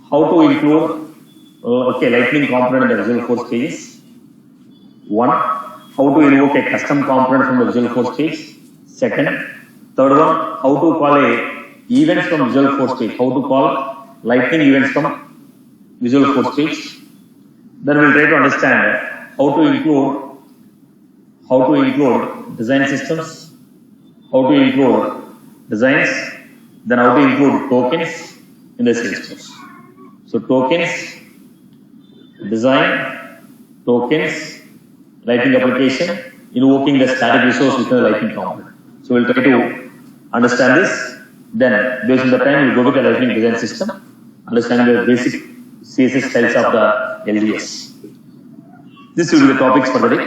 how to include lightning component in the Visual Force stage. One, how to invoke a custom component from the Visual Force stage. Second, third one, how to call a events from Visual Force stage. How to call lightning events from Visual Force stage. Then we'll try to understand how to include design systems, how to include designs, then how to include tokens in the systems. So tokens, design, tokens, lightning application, invoking the static resource within the lightning component. So we'll try to understand this. Then based on the time we'll go with the lightning design system, understanding the basic CSS styles of the LDS. This will be the topics for the day.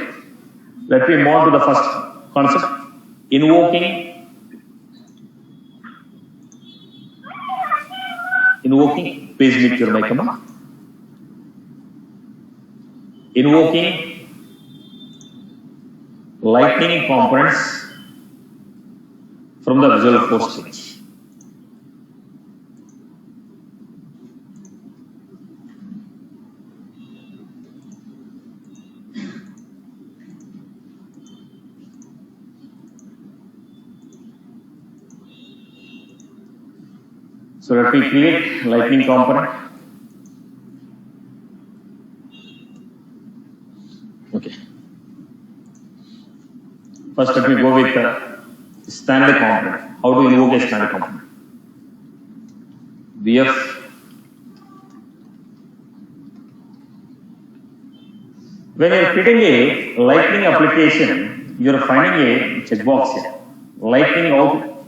Let me move on to the first concept, invoking page meteor by command. Invoking lightning components from the Visual Force stage. So let me create lightning component. Okay. First, let me go with standard component. How to invoke a standard component? VF. When you are creating a lightning application, you are finding a checkbox here. Lightning out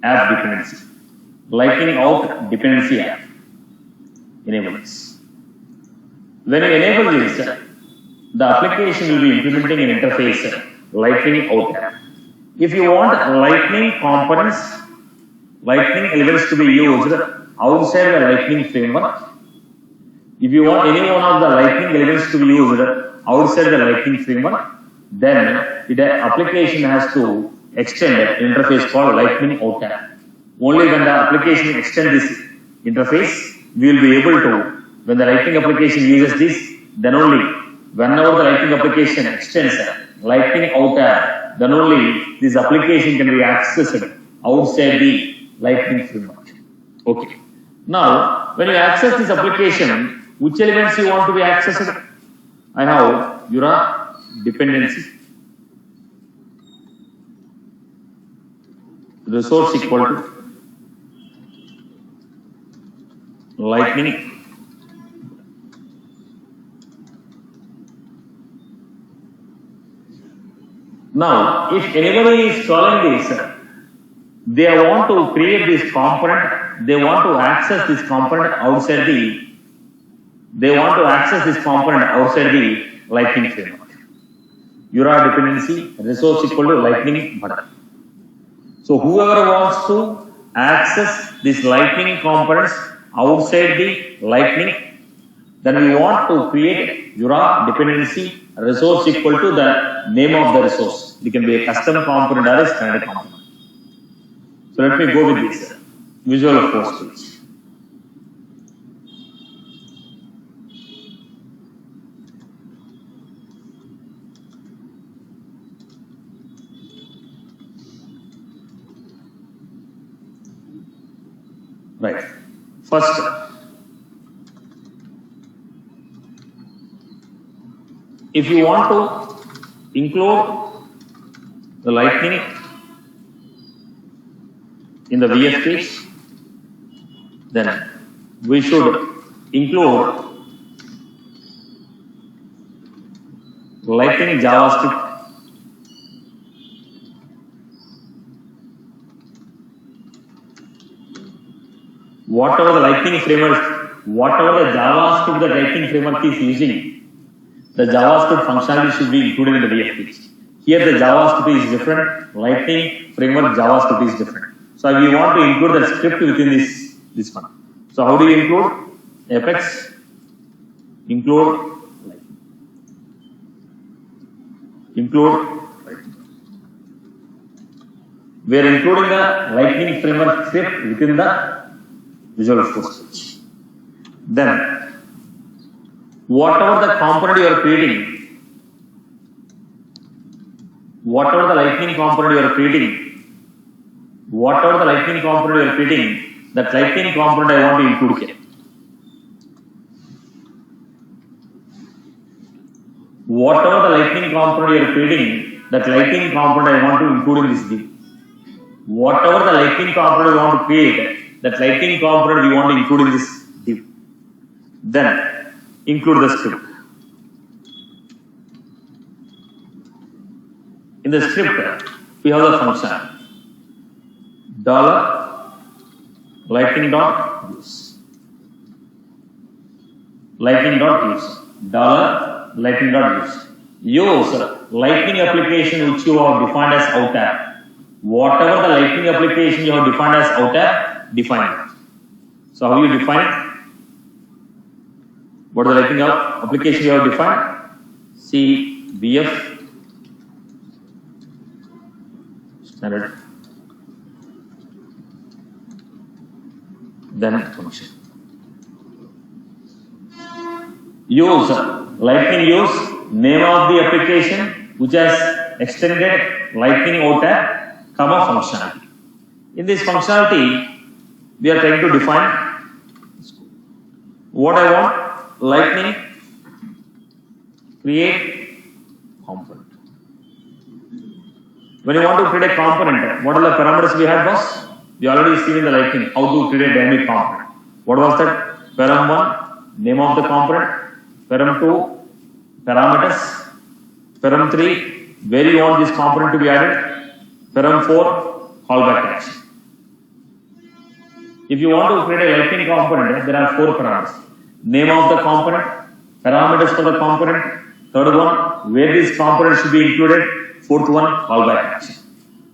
app dependency. Lightning out dependency app. Enable this. When you enable this, the application will be implementing an interface lightning out app. If you want lightning components, lightning elements to be used outside the lightning framework, if you want any one of the lightning elements to be used outside the lightning framework, then the application has to extend an interface called lightning out app. Only when the application extends this interface, we will be able to, when the lightning application uses this, then only whenever the lightning application extends lightning out app, then only this application can be accessed outside the lightning framework. Okay. Now, when you access this application, which elements you want to be accessed? I have your dependency, resource equal to lightning Now, if anybody is calling this, they want to create this component, they want to access this component outside the lightning framework. Your dependency, resource equal to lightning button. So whoever wants to access this lightning components outside the lightning, then we want to create your dependency resource equal to the name of the resource. It can be a custom component or a standard component. So let me go with this Visual Force page. Right. First, if you want to include the lightning in the VF page, then we should include lightning JavaScript whatever the lightning framework, whatever the JavaScript the lightning framework is using, the JavaScript functionality should be included in the VF page. Here the JavaScript is different, lightning framework JavaScript is different. So we want to include the script within this one. So how do you include? Apex, include lightning. We are including the lightning framework script within the Visual Force page. Then whatever the component you are creating, whatever the lightning component you are creating, whatever the lightning component you are creating, that lightning component I want to include here. Whatever the lightning component you are creating, that lightning component I want to include in this div. Whatever the lightning component you want to create, that lightning component you want to include in this div. Then include the script. In the script, we have the function $lightning dot use. Lightning dot use. $lightning dot use. Use lightning application which you have defined as out tab. Whatever the lightning application you have defined as out tab, define it. So how you define it? What is the lightning application you have defined? See VF standard, then function. Use lightning use name of the application which has extended lightning out tab, comma functionality. In this functionality, we are trying to define what I want. Lightning create component. When you want to create a component, what are the parameters we had, boss? We already seen in the lightning how to create a dynamic component. What was that? Param 1, name of the component. Param 2, parameters. Param 3, where you want this component to be added. Param 4, callback action. If you want to create a lightning component, there are 4 parameters. Name of the component, parameters for the component, third one, where this component should be included, fourth one, callback action.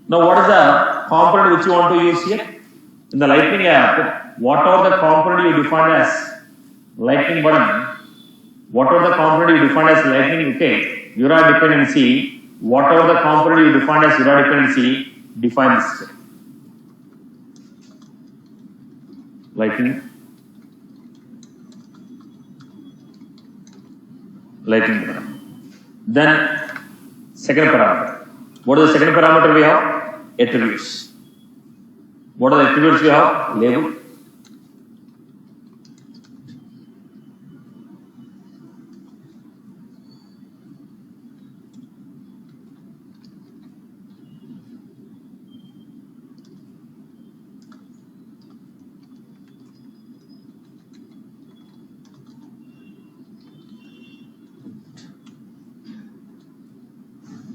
Now what is the component which you want to use here? In the lightning app, whatever the component you define as lightning button, whatever the component you define as lightning, okay, URI dependency, whatever the component you define as URI dependency, define this. Lightning button. Then second parameter. What is the second parameter we have? Attributes. What are the attributes we have? Label.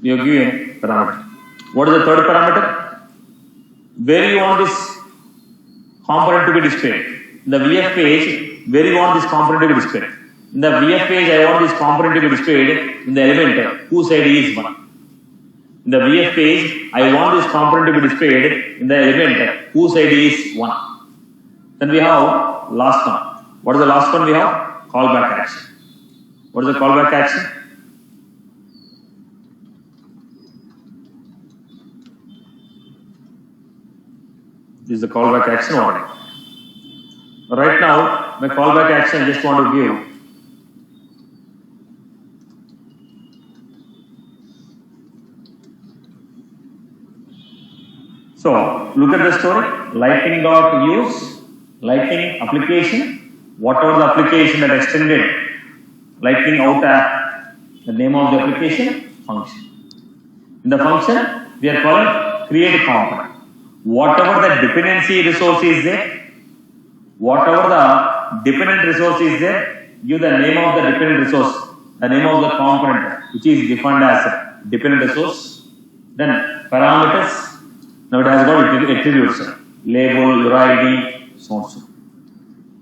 You give a parameter. What is the third parameter? Where you want this component to be displayed. In the VF page, where you want this component to be displayed. In the VF page, I want this component to be displayed in the element whose ID is 1. In the VF page, I want this component to be displayed in the element whose ID is 1. Then we have last one. What is the last one we have? Callback action. What is the callback action? This is the callback action order. Right now, my callback action I just want to give so look at the story. Lightning dot use, lightning application, whatever the application that extended lightning out app, the name of the application, function. In the function, we are calling create component. Whatever the dependency resource is there, whatever the dependent resource is there, give the name of the dependent resource, the name of the component which is defined as dependent resource. Then parameters, now it has got attributes, label, URI, so on so.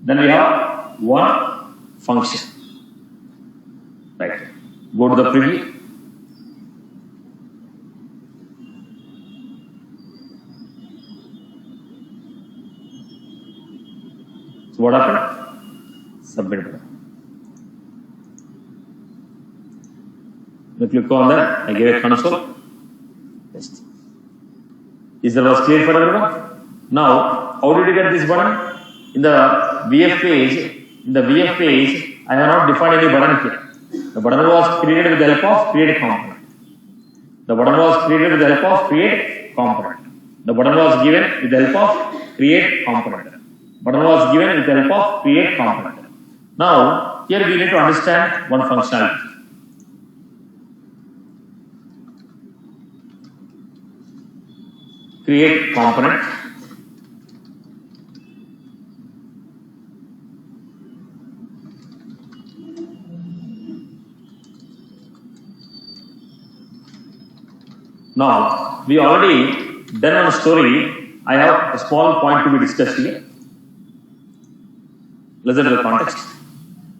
Then we have one function. Right. Go to the preview. So what happened? Submit button. When you click on that, I give a console. Test. Is the was clear for everyone? Now, how did you get this button? In the VF page, in the VF page, I have not defined any button here. The button was created with the help of create component. The button was created with the help of create component. The button was given with the help of create component. Button was given with the help of create component. Now, here we need to understand one functionality. Create component. Now, we already done one story. I have a small point to be discussed here. Listen to the context.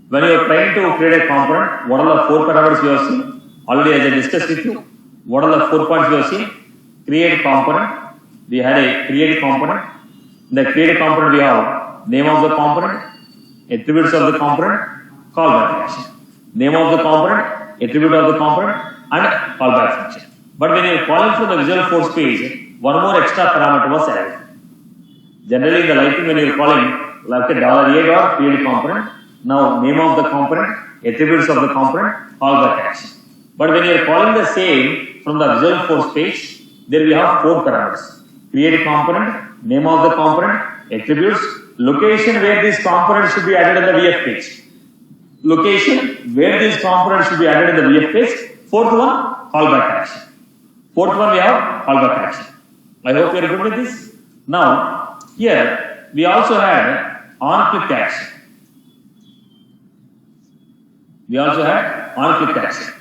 When you are trying to create a component, what are the 4 parameters you have seen? Already as I discussed with you, what are the 4 points you have seen? Create component. We had a create component. In the create component, we have name of the component, attributes of the component, callback action. Name of the component, attribute of the component, and callback function. But when you are calling from the Visual Force page, one more extra parameter was added. Generally, in the lighting, when you are calling like a $A create component, now name of the component, attributes of the component, callback action. But when you are calling the same from the Visual Force page, there we have 4 parameters. Create component, name of the component, attributes, location where these components should be added in the VF page. Location where these components should be added in the VF page. 4th one, callback action. 4th one we have callback action. I hope you are good with this. Now, here we also had on-click action. We also had on-click action.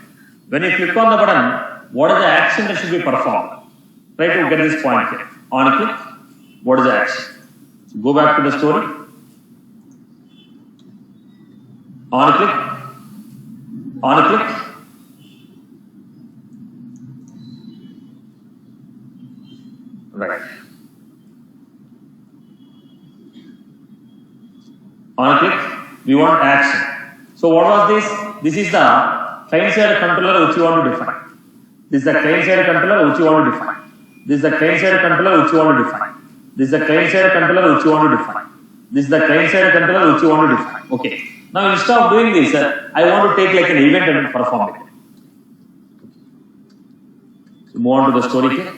When you click on the button, what is the action that should be performed? Try to get this point here. On-click, what is the action? So go back to the story. On-click, on-click. Right. On-click, we want action. So what was this? This is the client-side controller which you want to define. This is the client-side controller which you want to define. This is the client-side controller which you want to define. This is the client-side controller which you want to define. This is the client-side controller which you want to define. Okay. Now instead of doing this, I want to take like an event and perform it. So move on to the story here.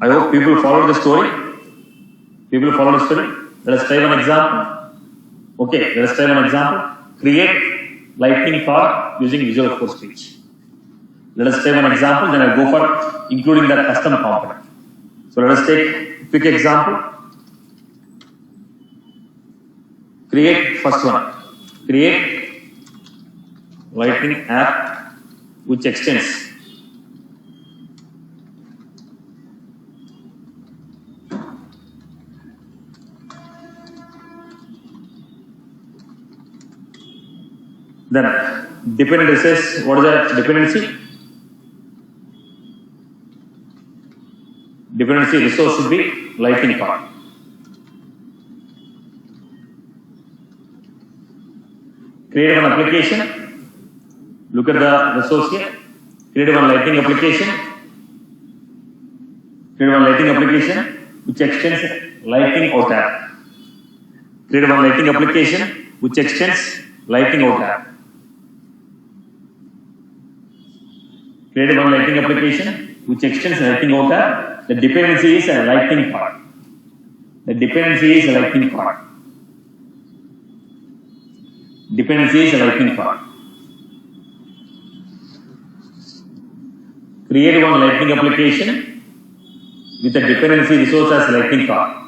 I hope people follow the story. People follow the story. Let us try one example. Okay, let us try one example. Create lightning car using Visual Force page. Let us take one example, then I'll go for including that custom component. So let us take a quick example. Create first one. Create lightning app which extends then dependency says what is that dependency? Dependency resource should be lightning car. Create one application. Look at the resource here. Create one lightning application. Create one lightning application which extends lightning out app. Create one lightning application which extends lightning out app. Create one lightning application which extends lightning out app. The dependency is a lightning part. The dependency is a lightning part. Dependency is a lightning part. Create one lightning application with a dependency resource as lightning part.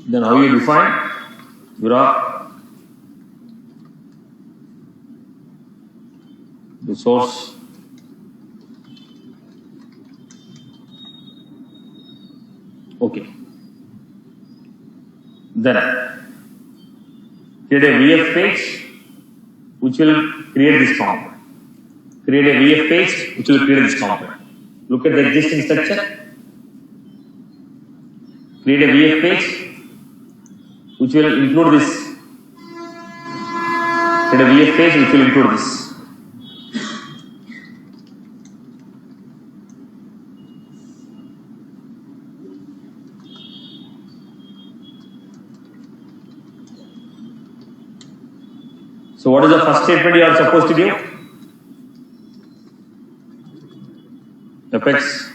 Then how you define? resource. Okay. Then create a VF page which will create this component. Create a VF page which will create this component. Look at the existing structure. Create a VF page which will include this. Create a VF page which will include this. So what is the first statement you are supposed to give? Apex.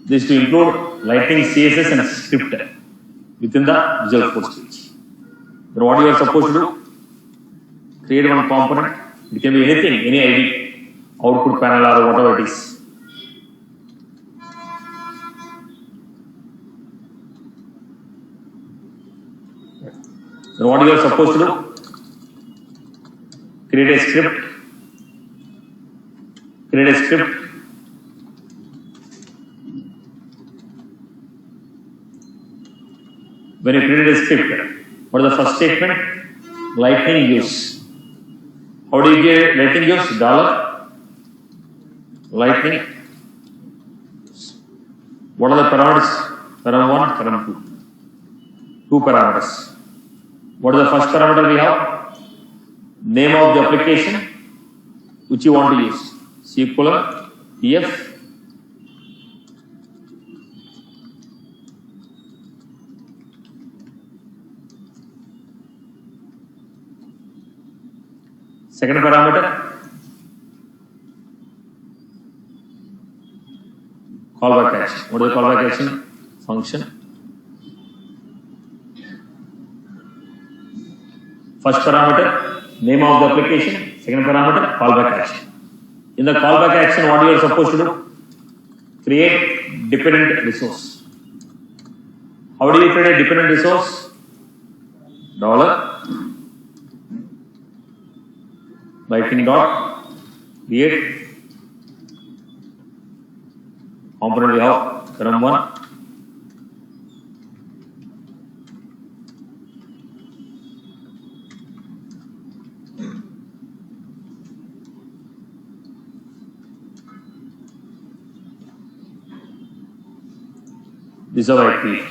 This to include Lightning, CSS and script within the Visual Code stage. Then what you are supposed to do? Create one component. It can be anything, any ID, output panel or whatever it is. Then what you are supposed to do? Create a script. Create a script. When you create a script, what is the first statement? Lightning use. How do you get Lightning use? Dollar. Lightning. What are the parameters? Param 1, param 2. Two parameters. What is the first parameter we have? Name of the application which you want to use. SQL, EF. Second parameter, callback action. What is the callback action? Function. First parameter, name of the application. Second parameter, callback action. In the callback action, what you are supposed to do? Create dependent resource. How do you create a dependent resource? Dollar. Lightning dot. Create. Component we have. Param 1. This is how I create.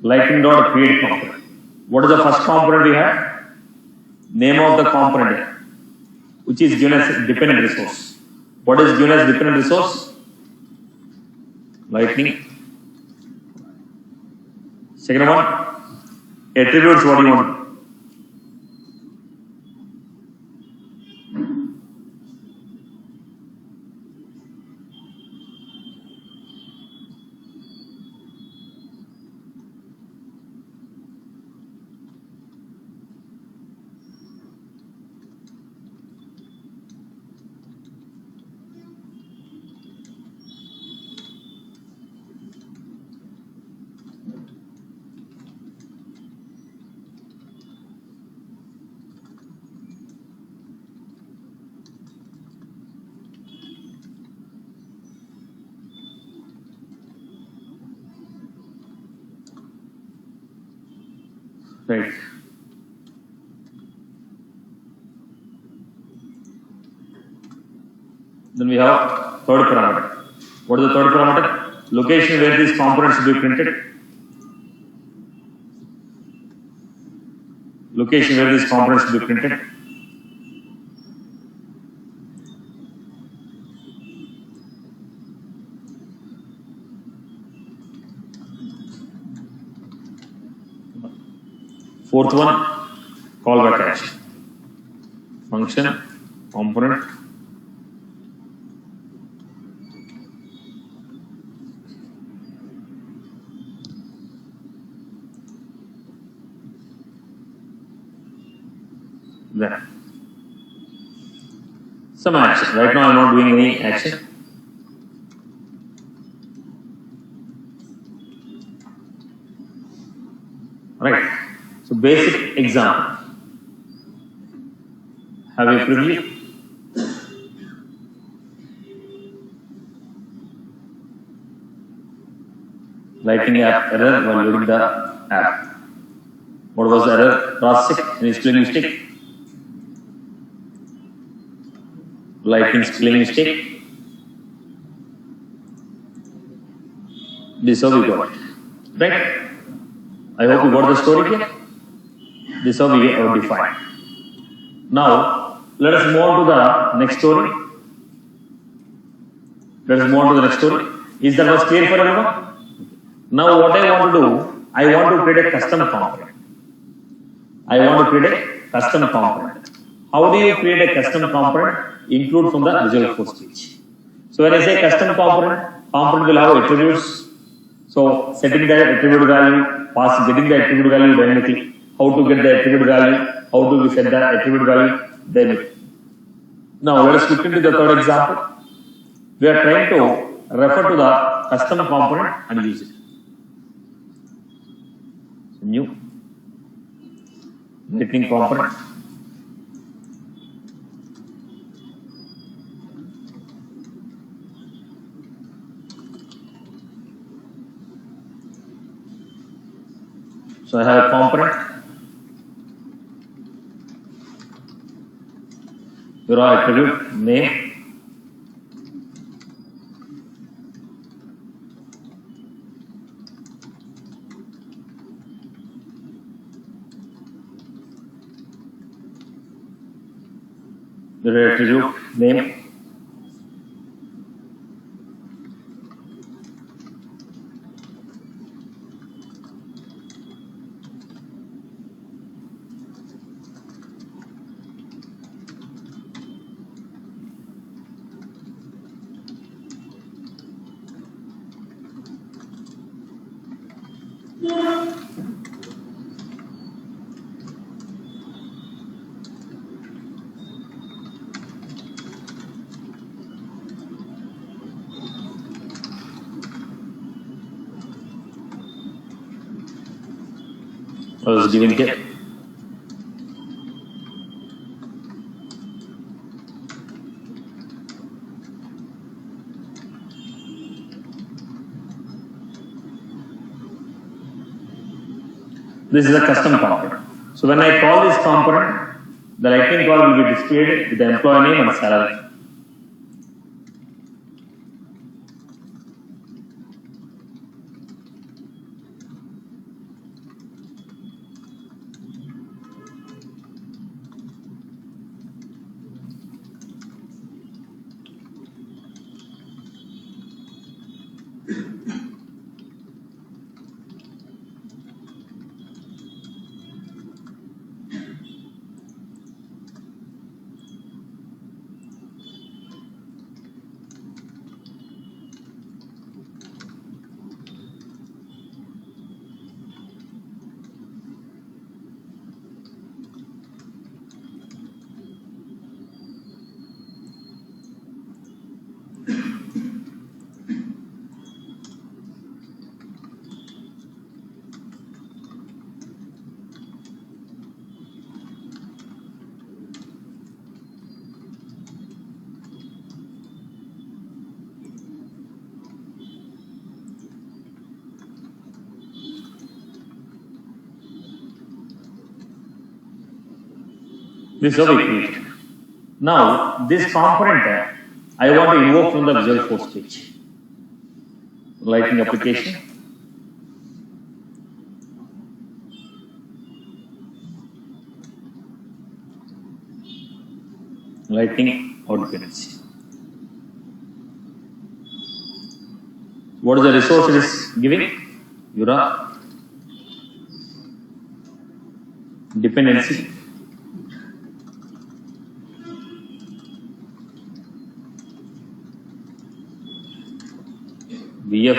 Lightning dot create component. What is the first component we have? Name of the component, which is given as dependent resource. What is given as dependent resource? Lightning. Second one, attributes. What do you want? Right. Then we have third parameter. What is the third parameter? Location where these components should be printed. Location where these components should be printed. Fourth one, callback action. Function, component. Then some action. Right now I am not doing any action. Right. So basic example. Have a preview. Lightning app error while loading the app. What was the error? Cross check. Any spelling mistake? Lightning spelling mistake. This is how we got it. Right? I hope you got the story here. This is how we have defined. Now, let us move on to the next story. Let us move on to the next story. Is that was clear for everyone? Now, what I want to do, I want to create a custom component. I want to create a custom component. How do you create a custom component? Include from the Visual Force page. So, when I say custom component will have attributes. So, setting the attribute value, getting the attribute value dynamically. How to get the attribute value, how do we set the attribute value dynamically. Now, let us look into the third example. We are trying to refer to the custom component and use it. So, new lightning component. So, I have a component. Your attribute name. Your attribute name. I was giving it. This is a custom component. So when I call this component, the lightning call will be displayed with the employee name and salary. This is how we create. Now, this component I want to invoke from the Visual Force page. Lightning application. Lightning out dependency. What is the resource it is giving? Your dependency. VF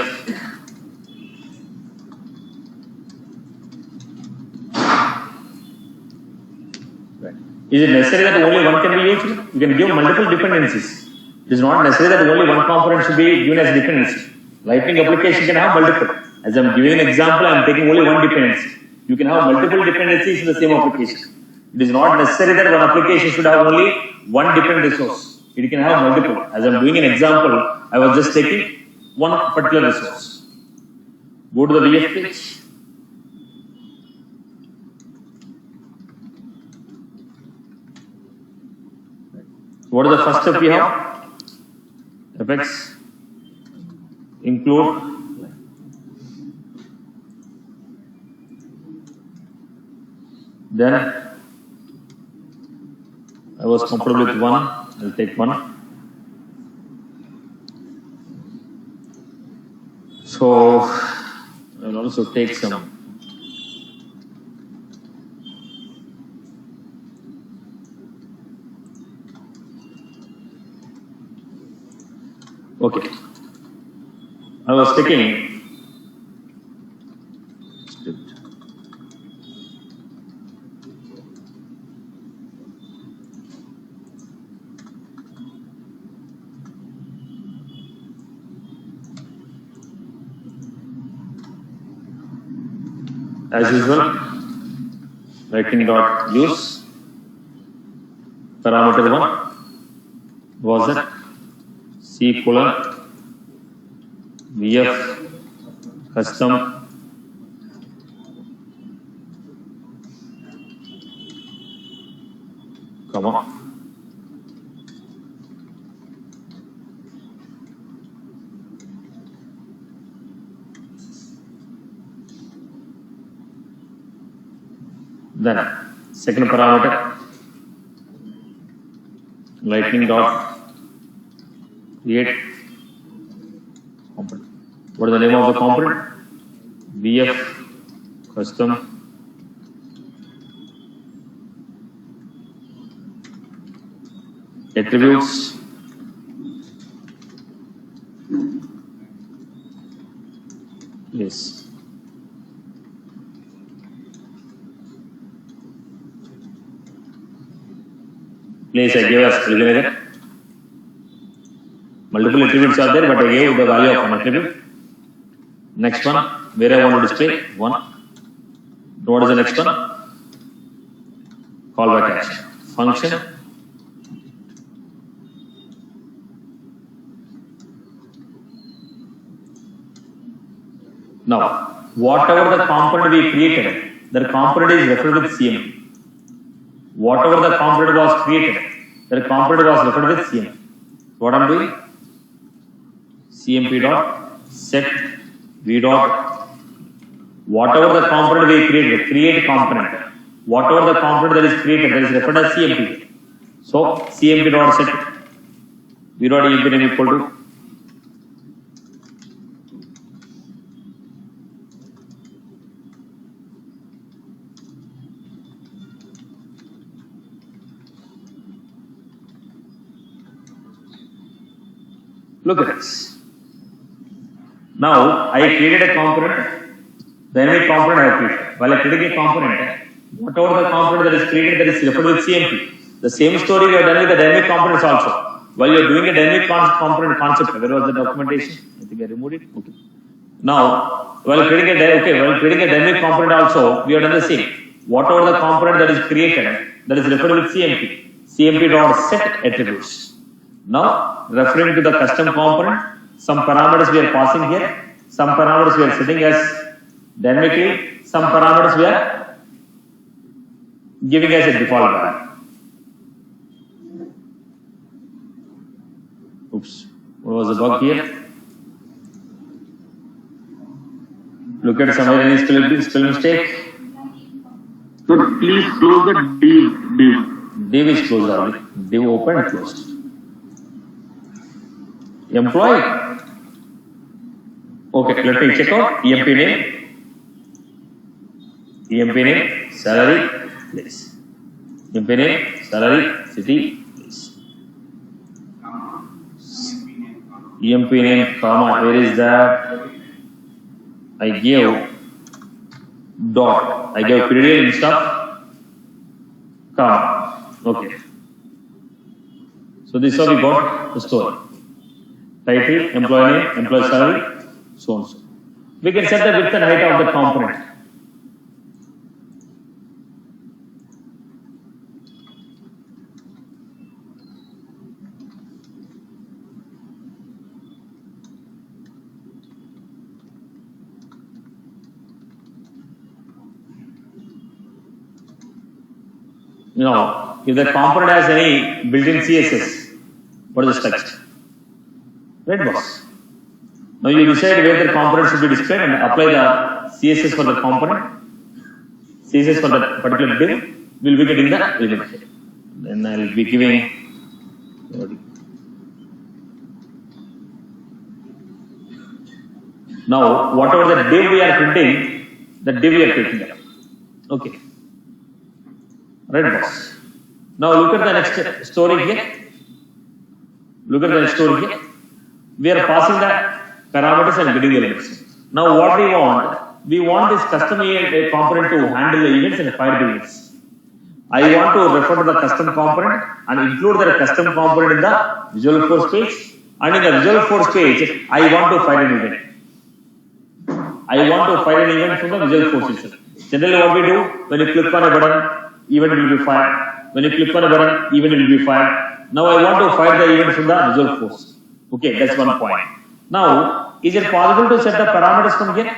right. Is it necessary that only one can be used? You can give multiple dependencies. It is not necessary that only one component should be given as dependency. Lightning application can have multiple. As I am giving an example, I am taking only one dependency. You can have multiple dependencies in the same application. It is not necessary that one application should have only one dependent resource. It can have multiple. As I am doing an example, I was just taking one particular resource. Go to the VF page. What is the first step we have? Effects, include, then I was comfortable with one, I'll take one. So I will also take some. Okay. I was taking as usual, lightning dot use parameter 1 was it C colon VF custom comma then second parameter lightning dot create component. What is the name of the component? VF custom attributes yes. Place I gave us multiple attributes are there, but I gave the value of one attribute. Next one, where I want to display one. What is the next one? Callback action function. Now, whatever the component we created, the component is referred with CMP. Whatever the component was created, the component was referred with CMP. What I am doing? CMP dot set v dot whatever the component we created, create component. Whatever the component that is created, that is referred as CMP. So CMP dot set v dot emp name equal to look at this. Now I created a component, dynamic component I have created. While I created a component, whatever the component that is created that is referred with CMP. The same story we have done with the dynamic components also. While you are doing a dynamic component concept, where was the documentation? I think I removed it. Okay. Now, while creating a dynamic component also, we have done the same. Whatever the component that is created, that is referred with CMP. CMP dot set attributes. Now, referring to the custom component, some parameters we are passing here, some parameters we are setting as dynamically, some parameters we are giving as a default value. Oops, what was the bug here? Look at somewhere any spell mistake. So please close the div. Div is closed already. Div open and closed. Employee. Okay, let me check out EMP name. EMP name, salary, place. EMP name, salary, city, place. EMP name, comma, where is that? I gave dot. I gave period instead of comma. Okay. So this is how we got the story. Title, employee name, employee salary, so on so. We can set the width and height of the component. if the component has any built-in CSS, what is the structure? Right, boss? Now you decide where the component should be displayed and apply the CSS for the component, CSS for the particular div, will be getting the element here. Then I will be giving. Now, whatever the div we are printing, the div we are taking up. Okay. Right, boss. Now look at the next story here. Look at the next story here. We are passing the parameters and getting the elements. Now what we want this custom component to handle the events and fire the events. I want to refer to the custom component and include the custom component in the Visual Force page. And in the Visual Force page, I want to fire an event. I want to fire an event from the Visual Force itself. Generally what we do, when you click on a button, event will be fired. When you click on a button, event will be fired. Now I want to fire the event from the Visual Force. Okay, that's one point. Now, is it possible to set the parameters from here?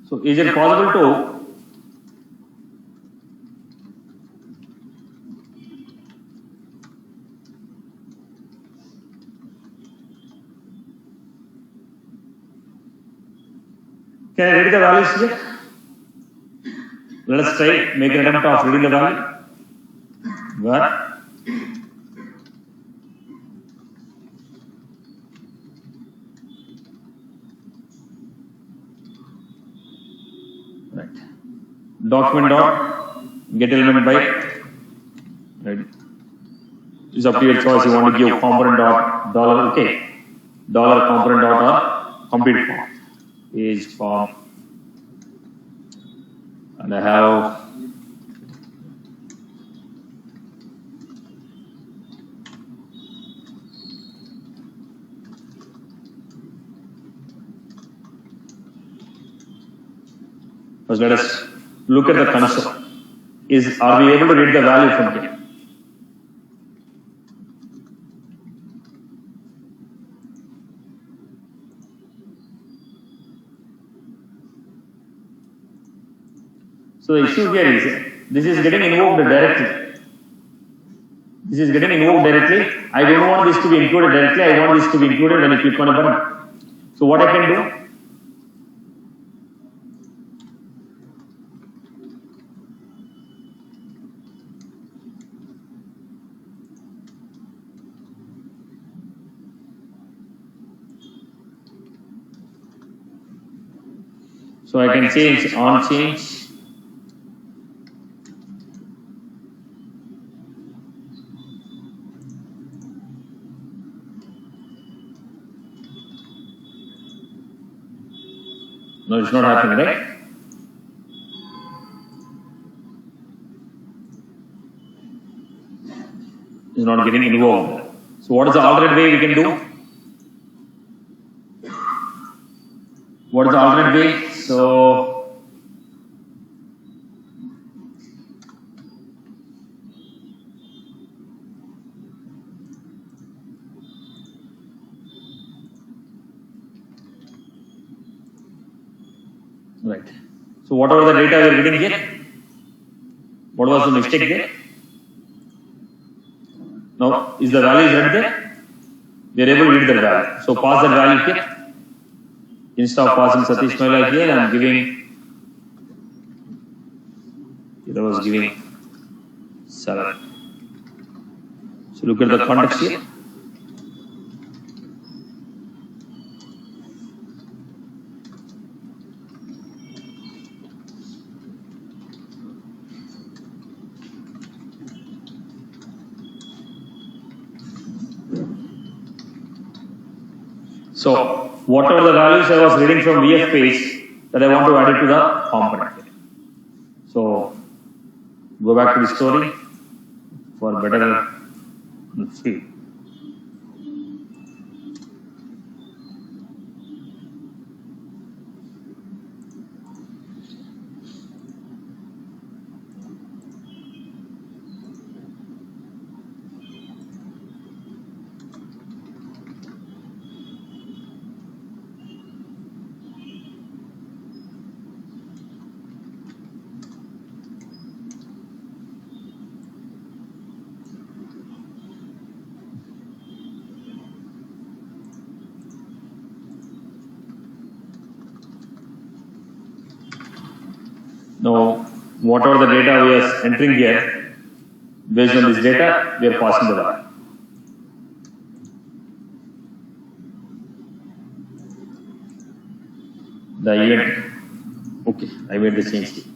So, is it possible to can I read the values here? Let us try make an attempt of reading the value. Where? Right. Document dot get element by. Right. It's up to your choice. You want to give component dot dollar. Okay. Dollar component dot or complete form. Page form. And I have first let us look at the console. Are we able to read the value from here? So the issue here is this is getting invoked directly. This is getting invoked directly. I don't want this to be included directly. I want this to be included when you click on a button. So what I can do? So I can change on change. No, it's not happening, right? It's not getting invoked. So what is the alternate way we can do? What is the alternate way? So right. So what are the data we are getting here? What was the mistake there? Now, is the value right there? We are able to read the value. So pass the value here. Instead of passing Satish Maila here, I am giving. Here I was giving 7. So look at the context here. So, whatever the values I was reading from VF page, that I want to add it to the component. So, go back to the story for better feel. Now, whatever the data we are entering here, based on this data, we are passing the value. The event. Okay, I made the change here.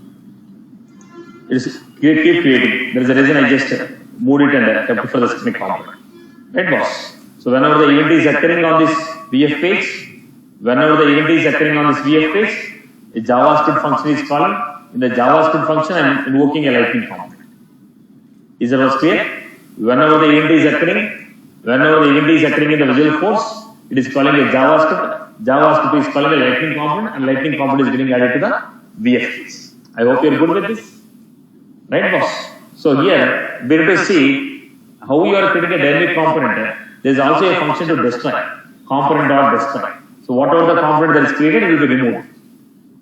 It is keep creating. There is a reason I just moved it and kept it for the specific component. Right, boss? So whenever the event is occurring on this VF page, a JavaScript function is calling. In the JavaScript function, I am invoking a lightning component. Is that was clear? Whenever the event is occurring in the Visual Force, it is calling a JavaScript. JavaScript is calling a lightning component, and lightning component is getting added to the VF page. I hope you are good with this. Right, boss? So here, we have to see how you are creating a dynamic component. There is also a function to destroy, component.destroy. So whatever the component that is created will be removed.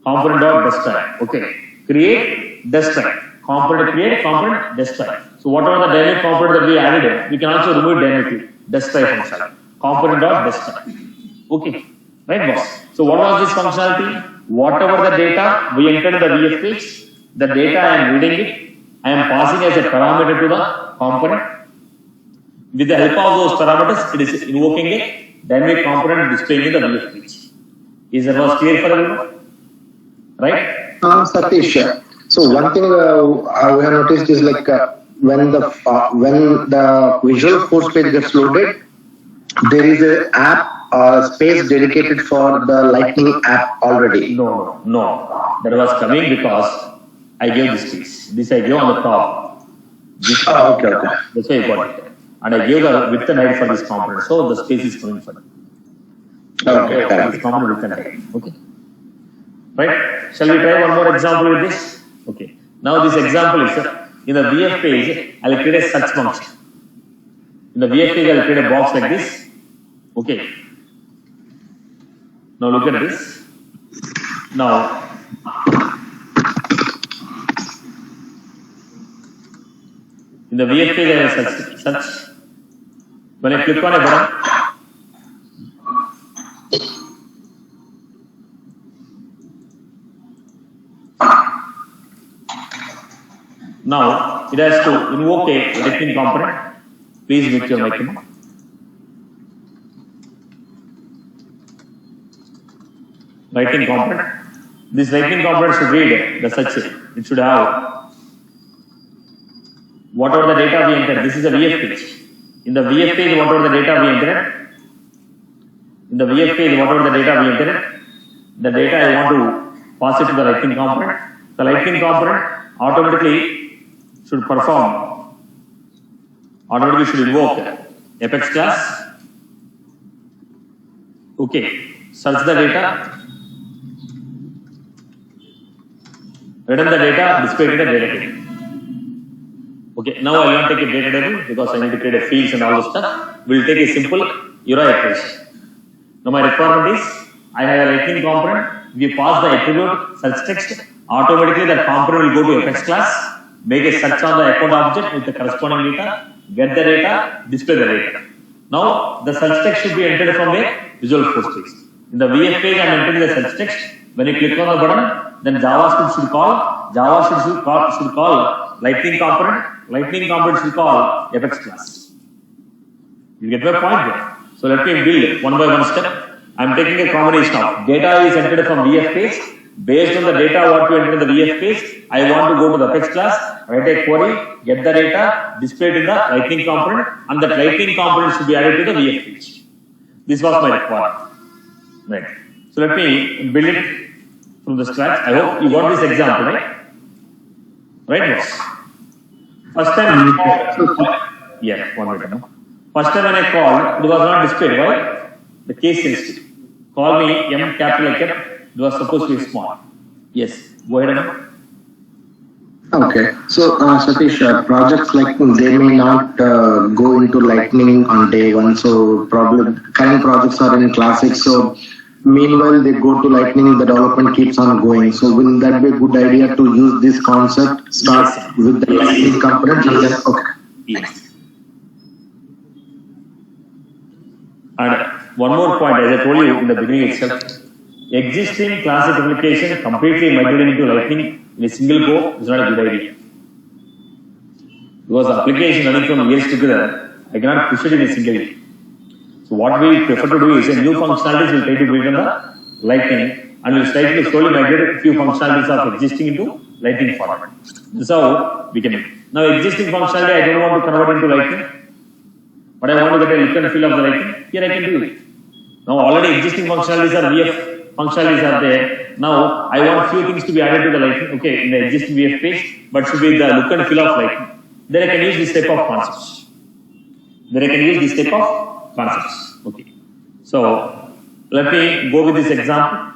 Component.destroy. Okay. Create, destroy. Component create, component destroy. So whatever the dynamic component that we added, we can also remove it dynamically. Destroy function. Component.destroy. Okay. Right, boss? So what was this functionality? Whatever the data we entered in the VF page, the data I am reading it, I am passing as a parameter to the component. With the help of those parameters, it is invoking a dynamic component displaying in the VF page. Is that was clear for everyone? Right? Satish. So one thing I have noticed is like when the Visual Force page gets loaded, there is an app space dedicated for the Lightning app already. No. That was coming because I gave this piece. This I gave on the top. Okay. That's why I got it. And I gave the width and height for this component. So the space is coming for it. Okay. This component width and height. Okay. Right? Shall we try one more example with this? Okay. Now this example is in the VF page, I'll create a search function. In the VF page, I'll create a box like this. Okay. Now look at this. Now, in the VF page, I have search. When I click on a button, now it has to invoke a lightning component. Please mute your mic. Lightning component. This lightning component should read the search. It should have whatever the data we entered. This is a VF page. In the VF page, whatever the data we entered. The data I want to pass it to the lightning component. The lightning component automatically should invoke Apex class. Okay. Search the data. Return the data, display it in the data table. Okay, now I will not take a data table because I need to create a fields and all this stuff. We will take a simple URI equation. Now my requirement is, I have a lightning component. We pass the attribute search text. Automatically that component will go to Apex class, make a search on the account object with the corresponding data, get the data, display the data. Now the search text should be entered from a Visual Force page. In the VF page, I am entering the search text. When you click on the button, then JavaScript should call lightning component. Lightning component should call Apex class. You get my point there. So let me build one by one step. I am taking a combination of data is entered from VF page. Based on the data what you enter in the VF page, I want to go to the Apex class, write a query, get the data, display it in the lightning component, and that lightning component should be added to the VF page. This was my requirement. Right. So let me build it from the scratch. I hope you got this example, right? Right, yes. First time, yeah, 1 minute. No? First time when I called, it was not displayed. Why? The case sensitive. Call me M capital I kept. It was supposed to be small. Yes. Go ahead. Okay. So, Satish, projects like they may not go into Lightning on day one. So, current projects are in Classic. So, meanwhile, they go to Lightning. The development keeps on going. So, will that be a good idea to use this concept? Start with the Lightning component. And then, okay. Yes. And one more point, as I told you in the beginning itself, existing Classic application completely migrated into Lightning in a single go is not a good idea. Because the application running from years together, I cannot push it in a single day. So what we prefer to do is a new functionalities will try to build in the Lightning and we'll try to slowly migrate a few functionalities of existing into Lightning format. This is how we can. Now existing functionality I don't want to convert into Lightning, but I want to get a look and feel of the Lightning. Here I can do it. Now already existing functionalities are VF functionalities are there. Now I want few things to be added to the Lightning. Okay, in the existing VF page, but should be the look and feel of Lightning. Then I can use this type of concepts. Okay. So let me go with this example.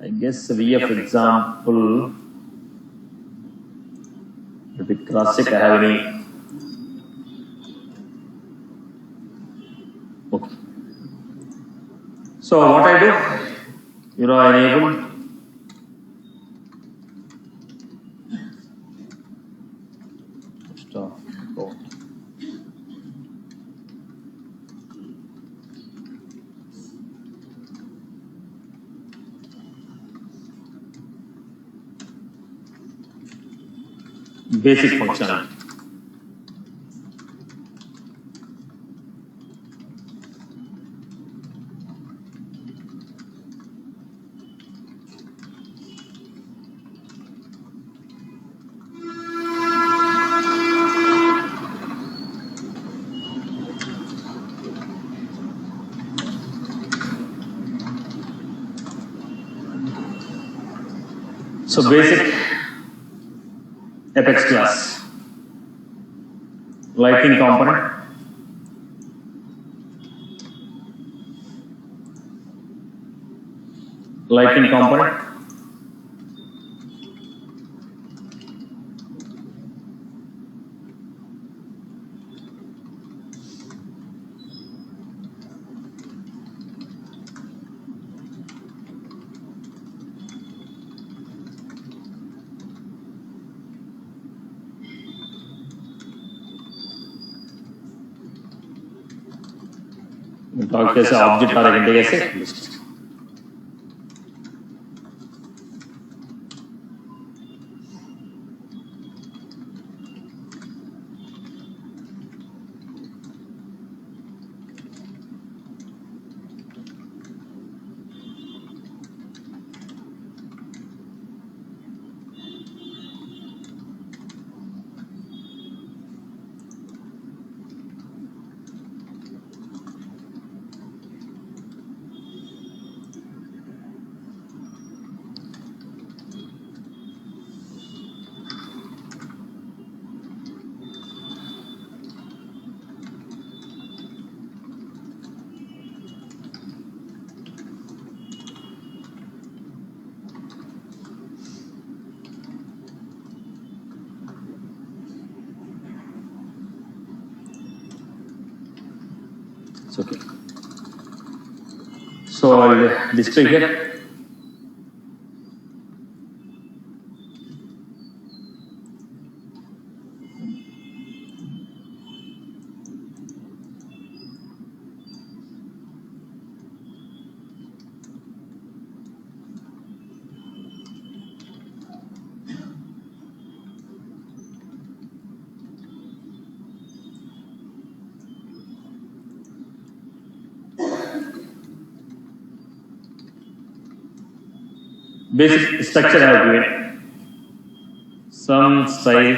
I guess VF example. Let me cross check. I have any. Okay. So what I do? Enable. Stop. Go. Basic functionality. So basic Apex class, Lightning component, talk as object or a list. It's okay. So I will display here. Basic structure I have given. Some style.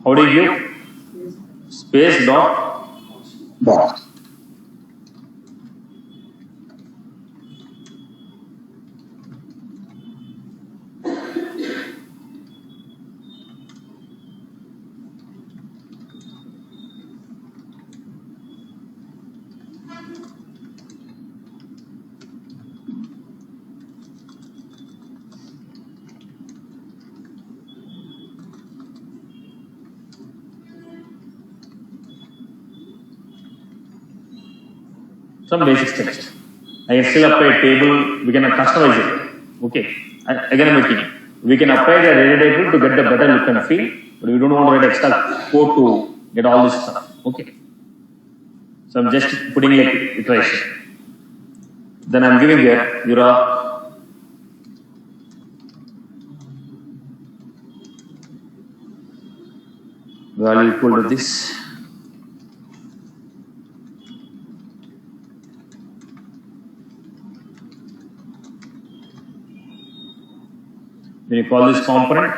How do you give? Space dot Box. some basic structure. I can still apply a table, we can customize it. Okay. Again I'm making. We can apply the data table to get the better look and feel, but we don't want to write extra code to get all this stuff. Okay. So I'm just putting like iteration. Then I'm giving here your value equal to this. When you call this component,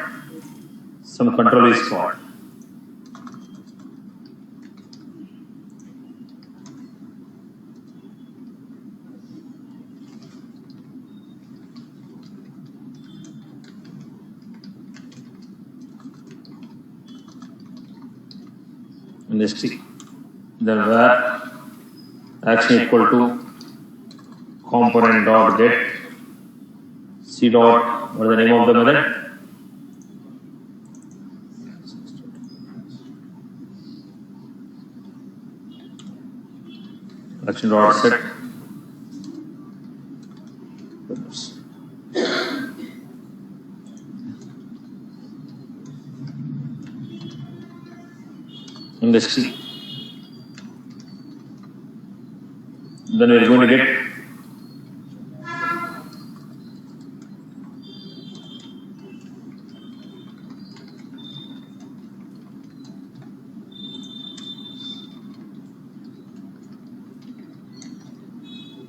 some control is called. And this T. Then where action equal to component dot get C dot, what is the name of the method? Action dot set. In this T. Then we are going to get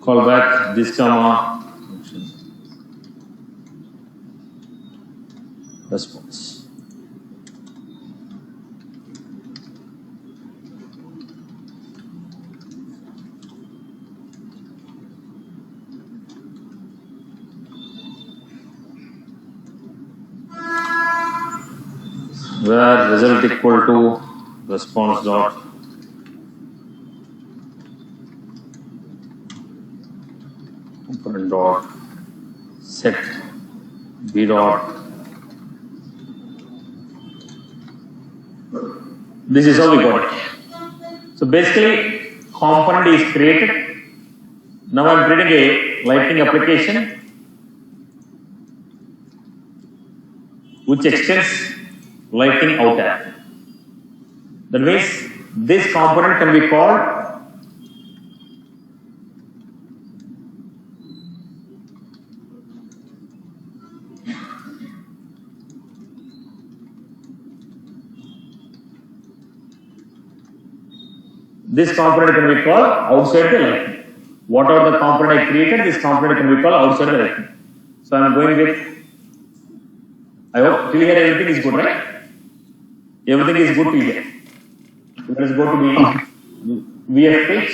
call back this comma response. Where result equal to response dot component dot set b dot. This is how we got it. So basically, component is created. Now I am creating a lightning application which extends lightning out app. That means this component can be called outside the lightning. Whatever the component I created, this component can be called outside the lightning. So I am going with, I hope till here everything is good, right? Everything is good till here. Let us go to the VF page.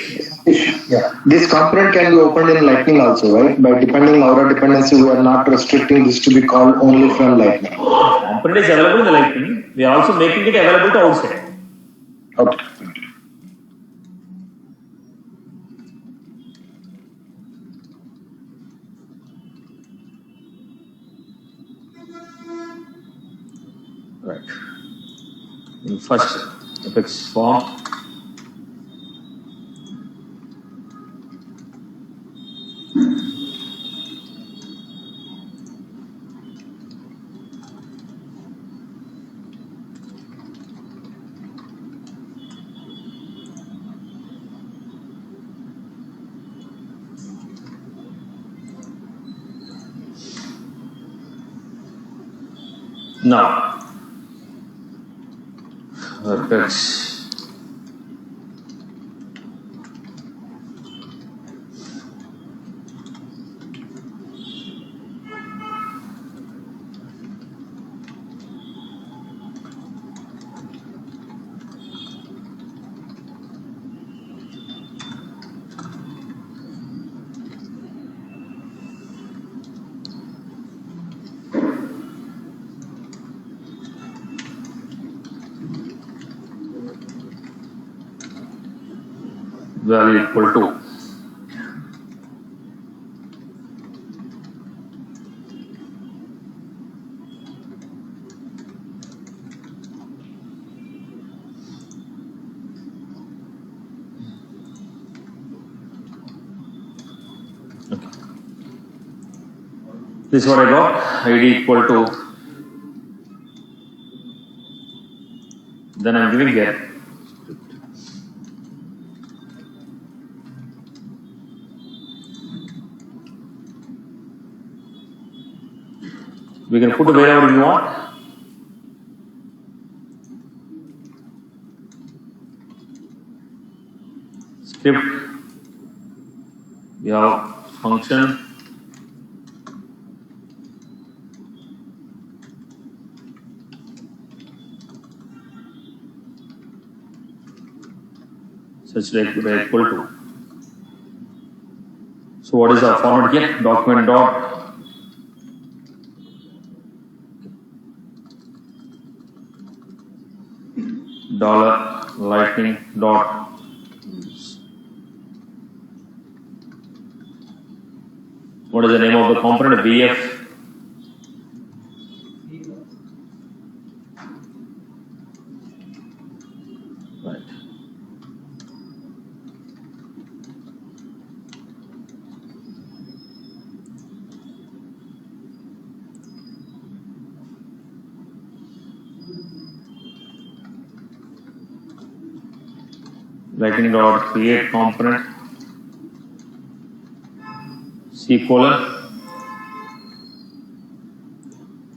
Yeah. This component can be opened in Lightning also, right? By depending our dependency, we are not restricting this to be called only from Lightning. Component is available in the Lightning. We are also making it available to outside. Okay. Right. In first effects form, now effects. Value equal to this is what I got, ID equal to, then I am giving here we can put wherever you want. script, we have function, such like we are equal to. So what is our format here? Document dot dollar lightning dot what is the name of the component? VF right. Lightning dot create component C colon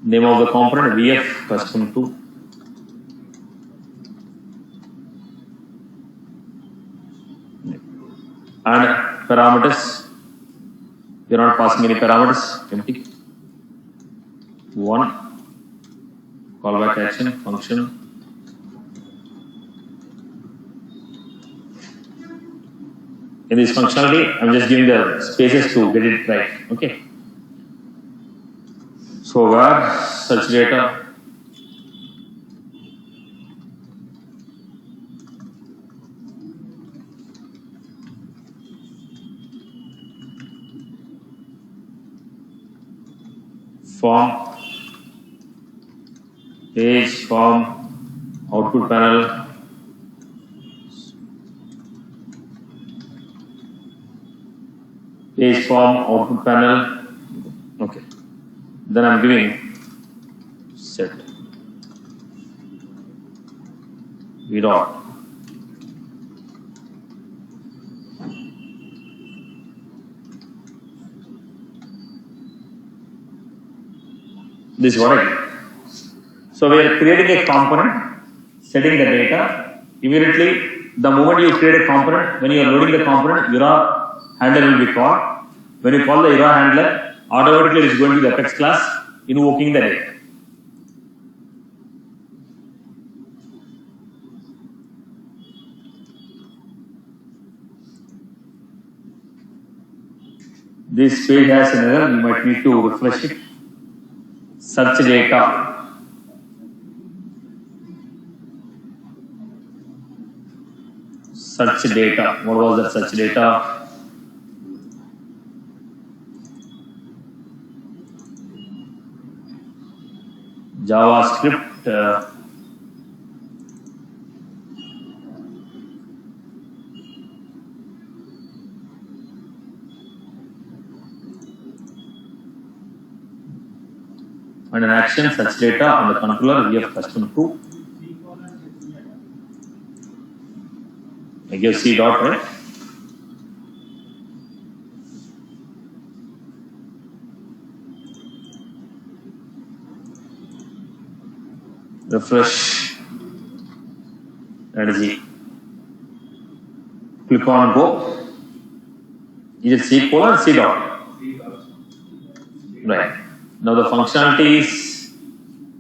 name of the component VF custom 2 and parameters, we are not passing any parameters, empty. 1 callback action function. In this functionality, I'm just giving the spaces to get it right. Okay. So where such data form page form output panel page form output panel. Okay, then I'm giving set v dot this is what I do. So we are creating a component, setting the data. Immediately, the moment you create a component, when you are loading the component, URA handler will be called. When you call the URA handler, automatically it is going to the Apex class, invoking the data. This page has an error, you might need to refresh it. Search data. Search data. What was the search data? JavaScript. And an action search data on the controller VF custom 2. I give C dot, right? Refresh. That is it. Click on go. Is it C colon C dot? Right. Now the functionalities,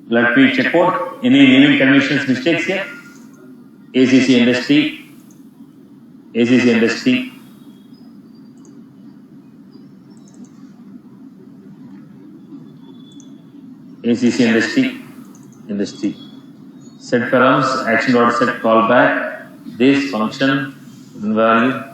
let me check out any naming conventions mistakes here. ACC industry, ACC industry, ACC industry. Set params, action dot set callback, this function, value.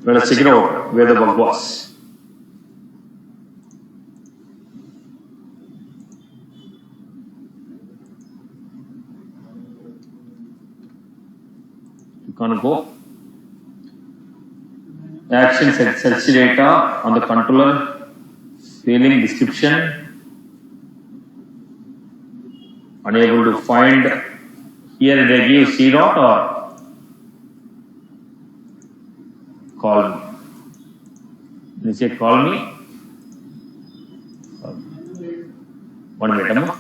Let us check it out where the bug was. You can go. Action set search data on the controller, failing description, unable to find. Here they give C dot or call me. You say call me. 1 minute. Amma.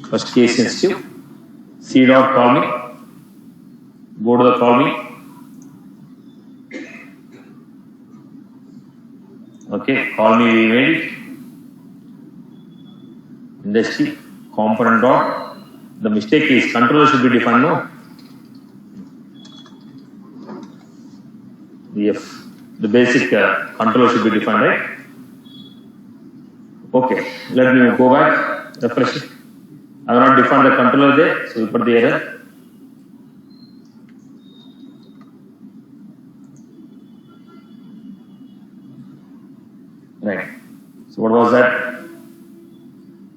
First case sensitive. C dot call me. Go to the call me. Okay, call me we made it. Industry component dot. The mistake is controller should be defined, no? If the basic controller should be defined, right? Okay, let me go back, refresh it. I have not defined the controller there, so we put the error. Right. So what was that?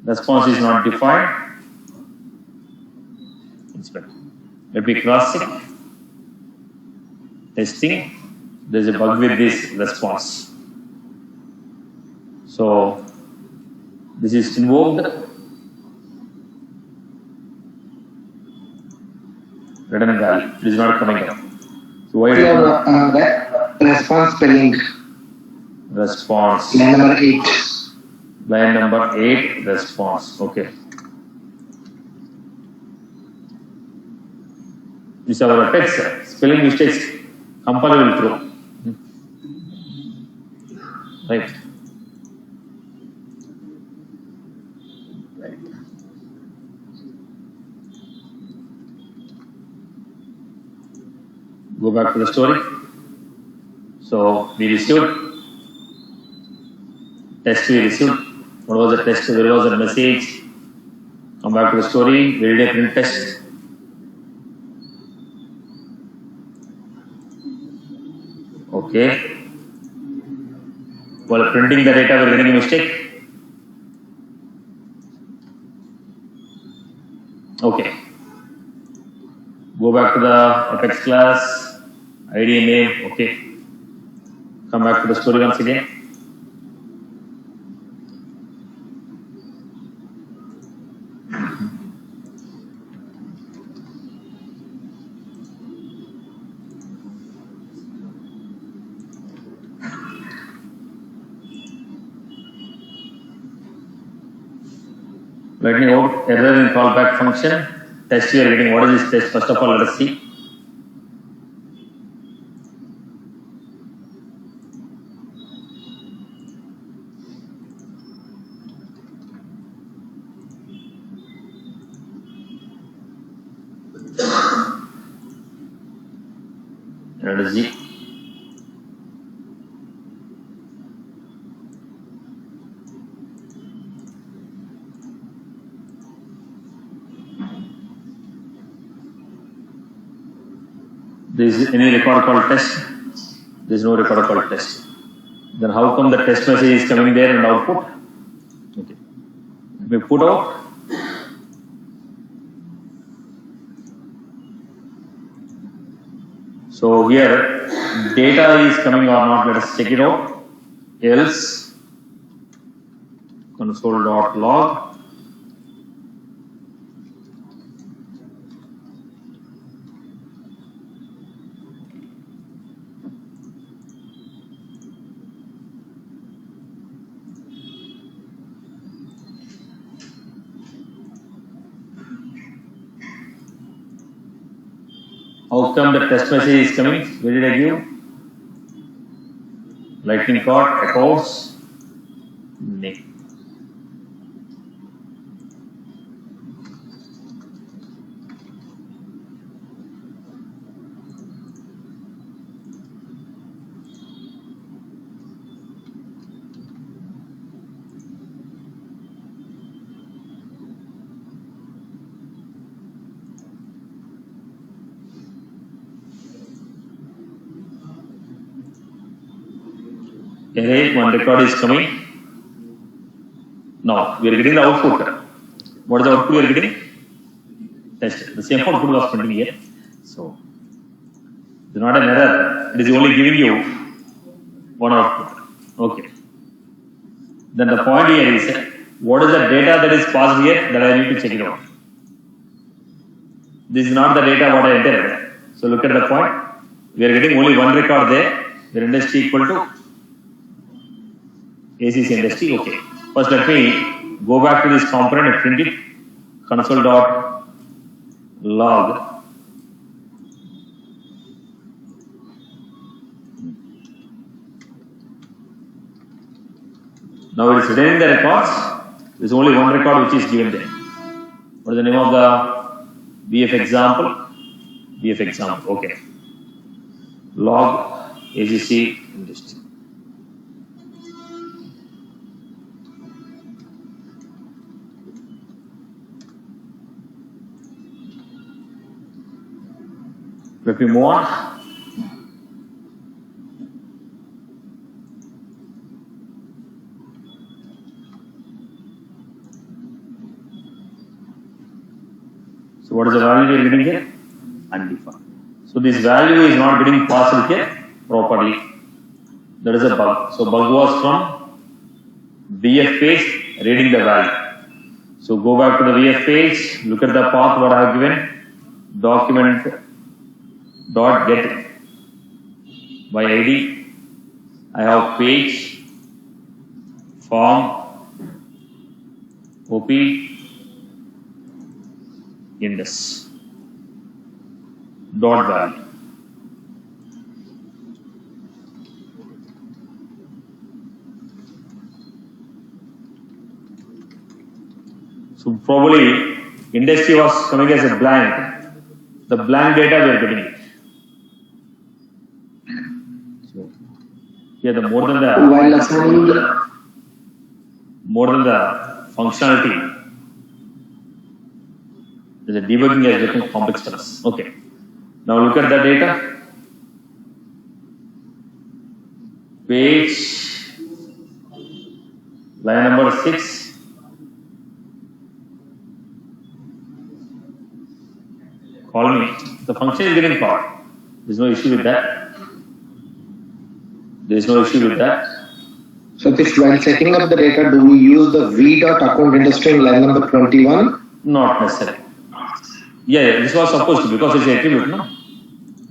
Response is not defined. Inspect. Let me cross check. Testing. There is a bug with this response. So this is invoked. Return value. It is not coming up. So why? Response spelling. Response. Line number 8. Line number 8. Response. Okay. This is our text. Spelling mistakes. Compiler will throw. Right. Right. Go back to the story. So we received test. We received. What was the test? There was a message. Come back to the story. We did a print test. Okay. While printing the data, we're getting a mistake. Okay. Go back to the Apex class, ID name. Okay. Come back to the story once again. Writing out error in callback function. Test you are getting. What is this test? First of all, let us see. Let us see. There is any record called test? There is no record called test. Then how come the test message is coming there and output? Okay. Let me put out. So here data is coming or not. Let us check it out. Else console.log. How come the test message is coming? Where did I give? Lightning card, echoes, name. Okay, one record is coming. Now we are getting the output. What is the output we are getting? Test. The same output was printing here. So it is not an error. It is only giving you one output. Okay. Then the point here is what is the data that is passed here that I need to check it out. This is not the data what I entered. So look at the point. We are getting only one record there. The industry equal to ACC industry. Okay. First let me go back to this component and print it. Console.log. Now it is written the records. There is only one record which is given there. What is the name of the BF example? BF example. Okay. Log ACC industry. Let me move on. So what is the value we are getting here? Undefined. So this value is not getting passed here properly. That is a bug. So bug was from VF page reading the value. So go back to the VF page, look at the path what I have given. Document dot get by ID. I have page, form, OP, index, dot value. So probably industry was coming as a blank. The blank data we are getting it. So here the more than the functionality, the debugging has become complex for us. Okay. Now look at the data. Page, line number 6. Call me. The function is getting called. There is no issue with that. There is no issue with that. So this while setting up the data, do we use the v dot account industry in line number 21? Not necessarily. Yeah, this was supposed to because it's an attribute, no?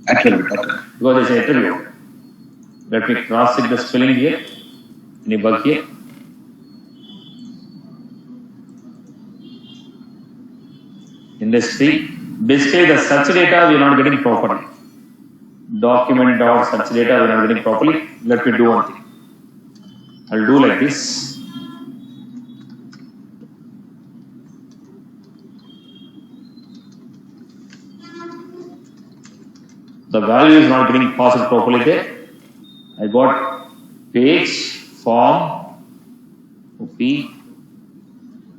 Attribute, okay. Because it's an attribute. Let me cross check the spelling here. Any bug here? Industry. Basically, the search data we are not getting properly. Document dot search data we are not getting properly. Let me do one thing. I'll do like this. The value is not getting passed properly there. I got page, form, OP.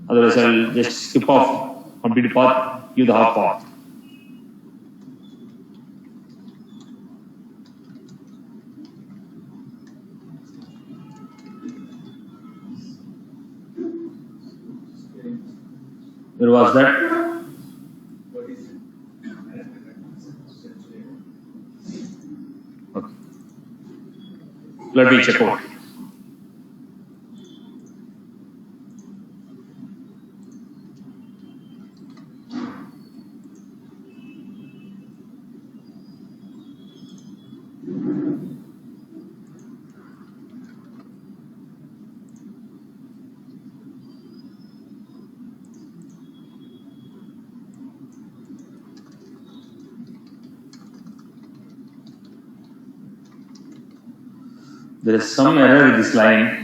Otherwise, I'll just skip off complete path, give the half path. Where was that? Okay. Let me check out. There is some error with this line.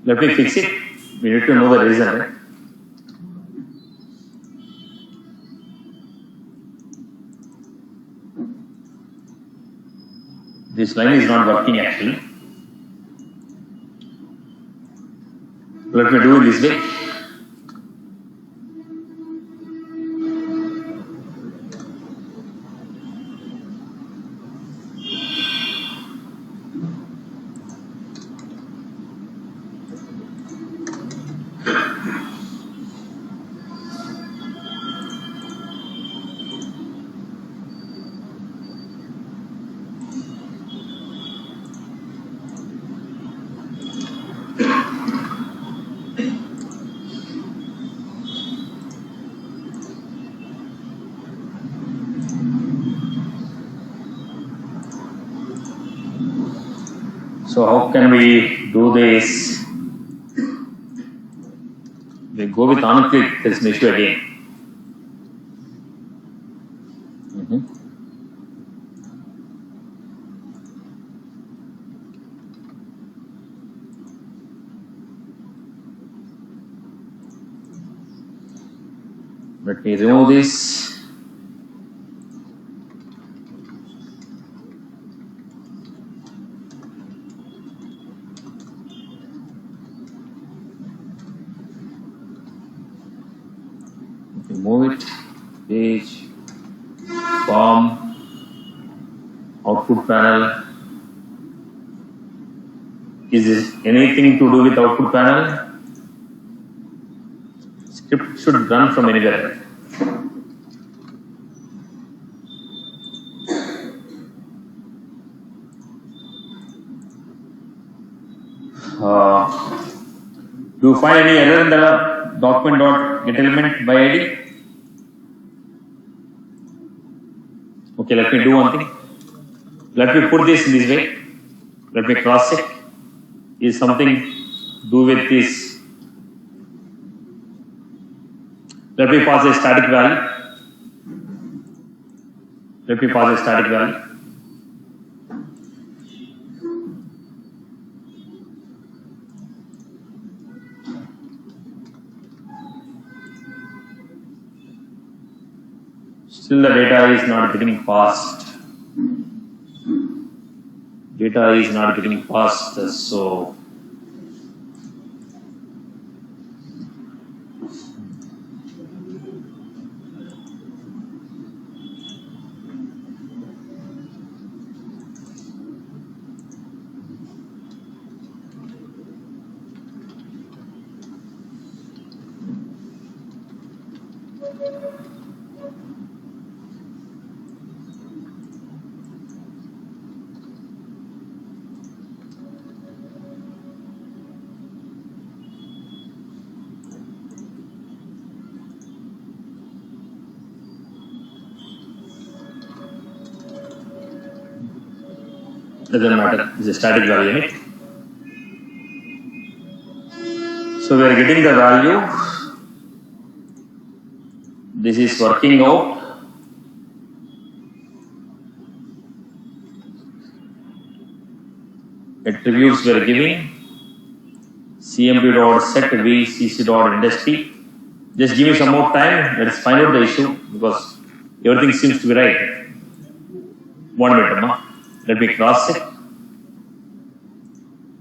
Let me fix it. We need to know the reason, right? This line is not working actually. Let me do it this way. So how can we do this? We go with on-click, there's an issue again. Let me remove this. Remove it. Page, form, output panel. Is this anything to do with output panel? Script should run from anywhere. Do you find any error in the document.getElement by ID? Okay, let me do one thing. Let me put this in this way. Let me cross check. Is something do with this? Let me pass a static value. Let me pass a static value. Still the data is not getting passed. Data is not getting passed, so doesn't matter. It's a static value in it. So we are getting the value. This is working out. Attributes we are giving. cmp.set vcc.industry. Just give me some more time. Let's find out the issue because everything seems to be right. 1 minute, Amma. Let me cross it.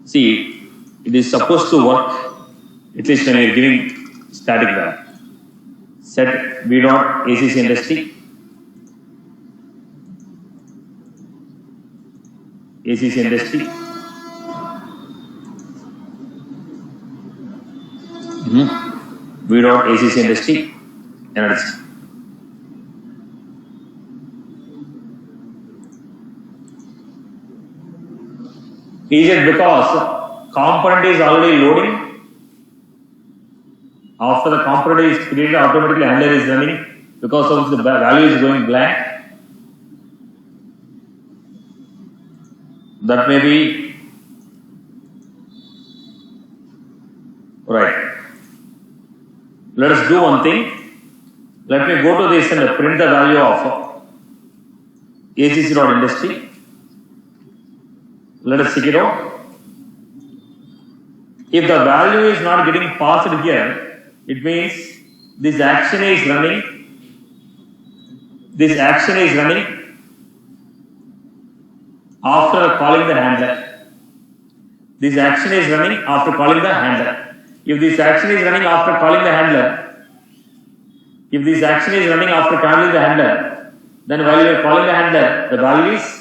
See, it is supposed to work at least when you are giving static value. Set v.acc industry. ACC industry. v.acc industry. Energy. Is it because component is already loading? After the component is created, automatically handler is running because of the value is going blank. That may be right. Let us do one thing. Let me go to this and print the value of acc.industry. Let us check it out. If the value is not getting passed here, it means this action is running. This action is running after calling the handler. This action is running after calling the handler. If this action is running after calling the handler, then while you are calling the handler, the value is.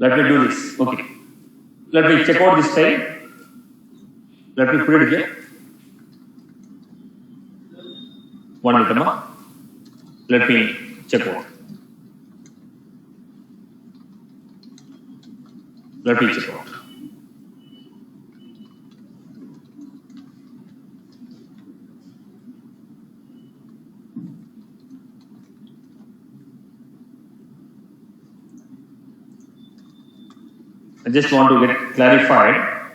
Let me do this. Okay. Let me check out this file. Let me put it here. 1 minute, Amma. Let me check out. Let me check out. I just want to get clarified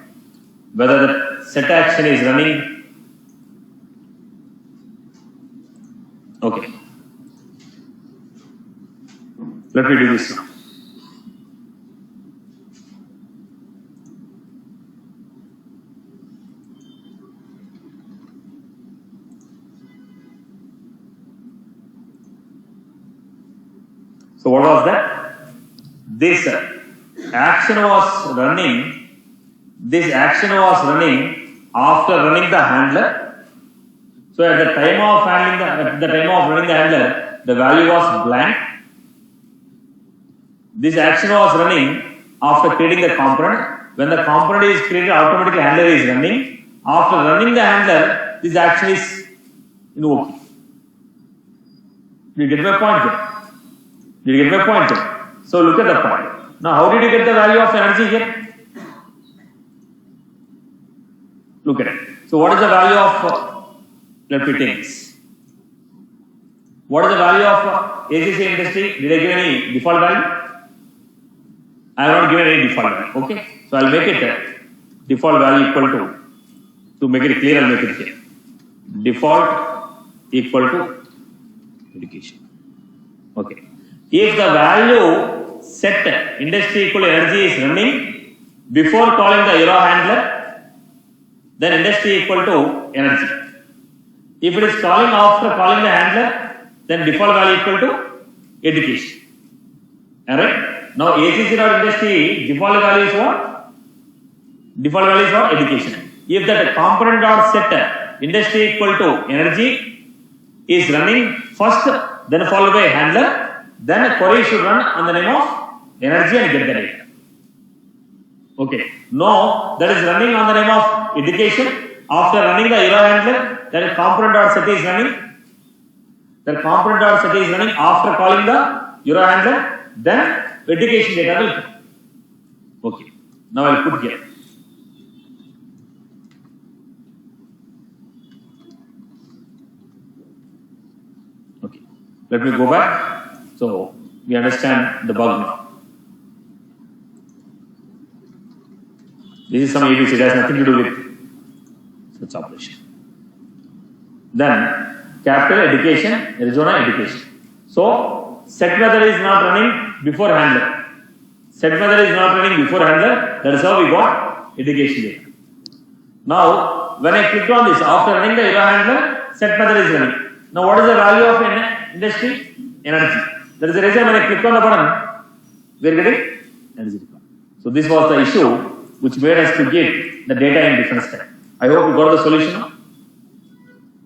whether the set action is running. Okay. Let me do this now. So what was that? This action was running. This action was running after running the handler. So at the time of running the handler, the value was blank. This action was running after creating the component. When the component is created, automatically handler is running. After running the handler, this action is invoked. Did you get my point here? Did you get my point here? So look at the point. Now how did you get the value of energy here? Look at it. So what is the value of, let me take this. What is the value of ACC industry? Did I give any default value? I have not given any default value. Okay. So I'll make it default value equal to make it clear, I'll make it here. Default equal to education. Okay. If the value set industry equal to energy is running before calling the error handler, then industry equal to energy. If it is calling after calling the handler, then default value equal to education. Alright? Now ACC dot industry default value is what? Default value is what? Education. If that component dot set industry equal to energy is running first, then followed by handler, then a query should run on the name of energy and get the data. Okay. No, that is running on the name of education. After running the error handler, that component dot set is running. That component dot set is running after calling the error handler, then education data will come. Okay. Now I'll put here. Okay. Let me go back. So we understand the bug now. This is some ABC, it has nothing to do with such operation. Then capital education, Arizona education. So set method is not running before handler. Set method is not running before handler. That is how we got education data. Now when I click on this, after running the error handler, set method is running. Now what is the value of industry? Energy. That is the reason when I click on the button, we are getting energy requirement. So this was the issue which made us to get the data in different steps. I hope you got the solution now.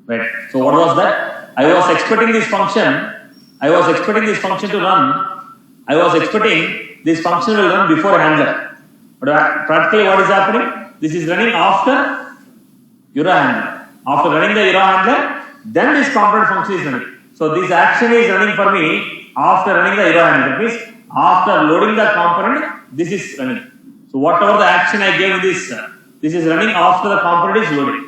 Right. So what was that? I was expecting this function to run. I was expecting this function will run before handler. But practically what is happening? This is running after error handler. After running the error handler, then this component function is running. So this action is running for me after running the error handler. That means after loading the component, this is running. So whatever the action I gave this is running after the component is loaded.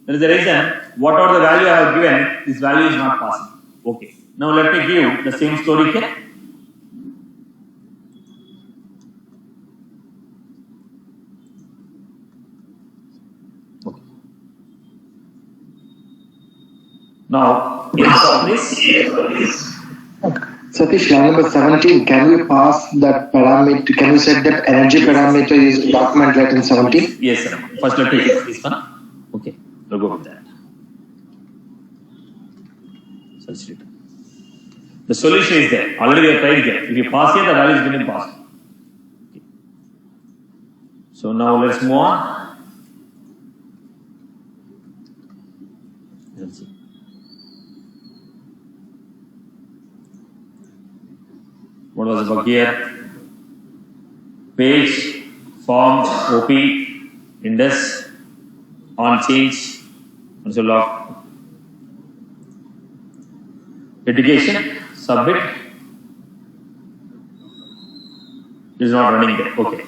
That is the reason whatever the value I have given, this value is not passing. Okay. Now let me give the same story here. Okay. Now in this. Satish, line number 17, can we pass that parameter, can we set that energy parameter is document right in 17? Yes, sir. First let me take this one. Okay, we'll go with that. Substitute. The solution is there. Already we have tried here. If you pass here, the value is getting passed. Okay. So now let's move on. Let's see. What was the bug here? Page, form, OP, index, on change, console log. Education, submit. It is not running there. Okay.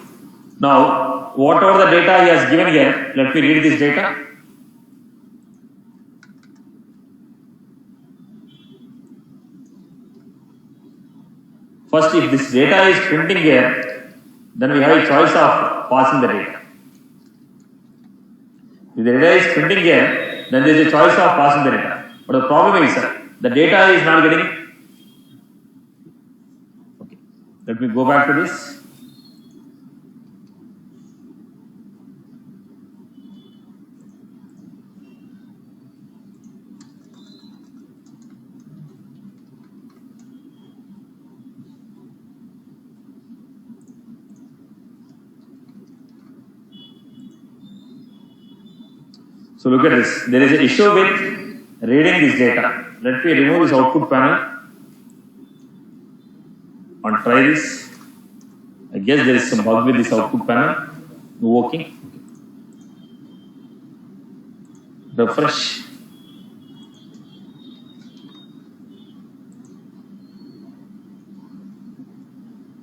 Now, whatever the data he has given here, let me read this data. First, if this data is printing here, then we have a choice of passing the data. If the data is printing here, then there is a choice of passing the data. But the problem is the data is not getting. Okay, let me go back to this. So look at this. There is an issue with reading this data. Let me remove this output panel and try this. I guess there is some bug with this output panel. Working. Refresh.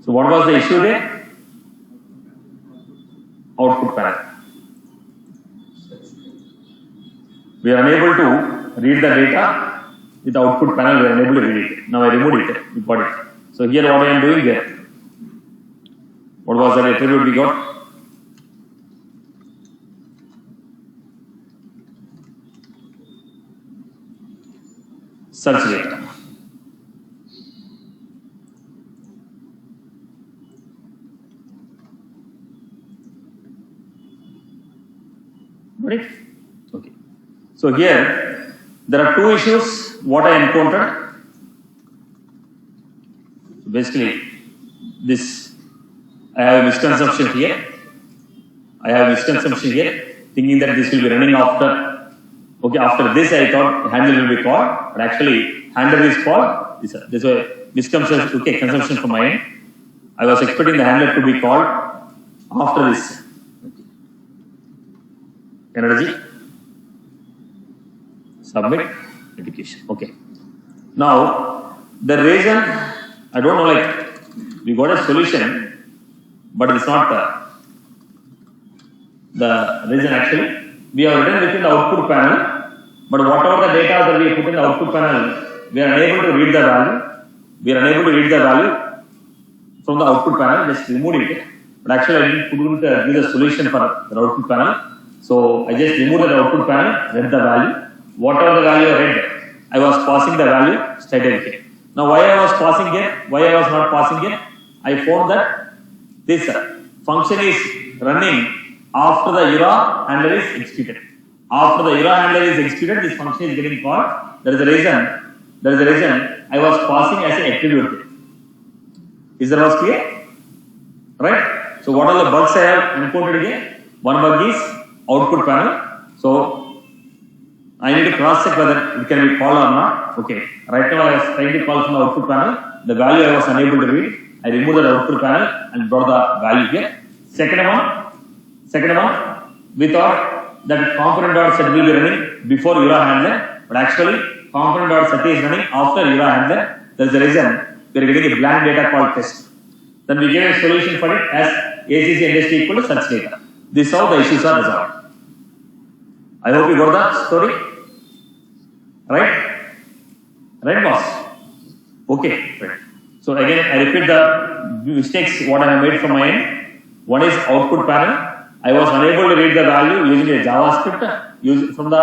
So what was the issue there? Output panel. We are unable to read the data with the output panel. We are unable to read it. Now I removed it. We got it. So here what I am doing here. What was the attribute we got? Search data. Got it? Okay. So here there are two issues what I encountered. Basically this I have a misconception here. I have a misconception here thinking that this will be running after. Okay, after this I thought handler will be called, but actually handler is called. This was a misconception. Okay, consumption from my end. I was expecting the handler to be called after this. Okay. Energy. Submit education. Okay. Now the reason I don't know, like we got a solution, but it's not the reason actually. We have written within the output panel, but whatever the data that we put in the output panel, we are unable to read the value. We are unable to read the value from the output panel. Just removed it. But actually, I couldn't give the solution for the output panel. So I just removed the output panel, read the value. Whatever the value I read, I was passing the value straight away. Now, why I was passing here? Why I was not passing here? I found that this function is running after the URA handler is executed. After the URA handler is executed, this function is getting called. There is a reason. There is a reason I was passing as an attribute. Is that was clear? Right? So what are the bugs I have encountered here? One bug is output panel. So I need to cross check whether it can be called or not. Okay. Right now I was trying to call from the output panel. The value I was unable to read. I removed the output panel and brought the value here. Second one, we thought that component.set will be running before URA handler, but actually component.set is running after URA handler. There is a reason we are getting a blank data called test. Then we gave a solution for it as ACC industry equal to such data. This is how the issues are resolved. I hope you got the story. Right? Right, boss? Okay. Right. So again, I repeat the mistakes what I have made from my end. One is output panel. I was unable to read the value using a JavaScript from the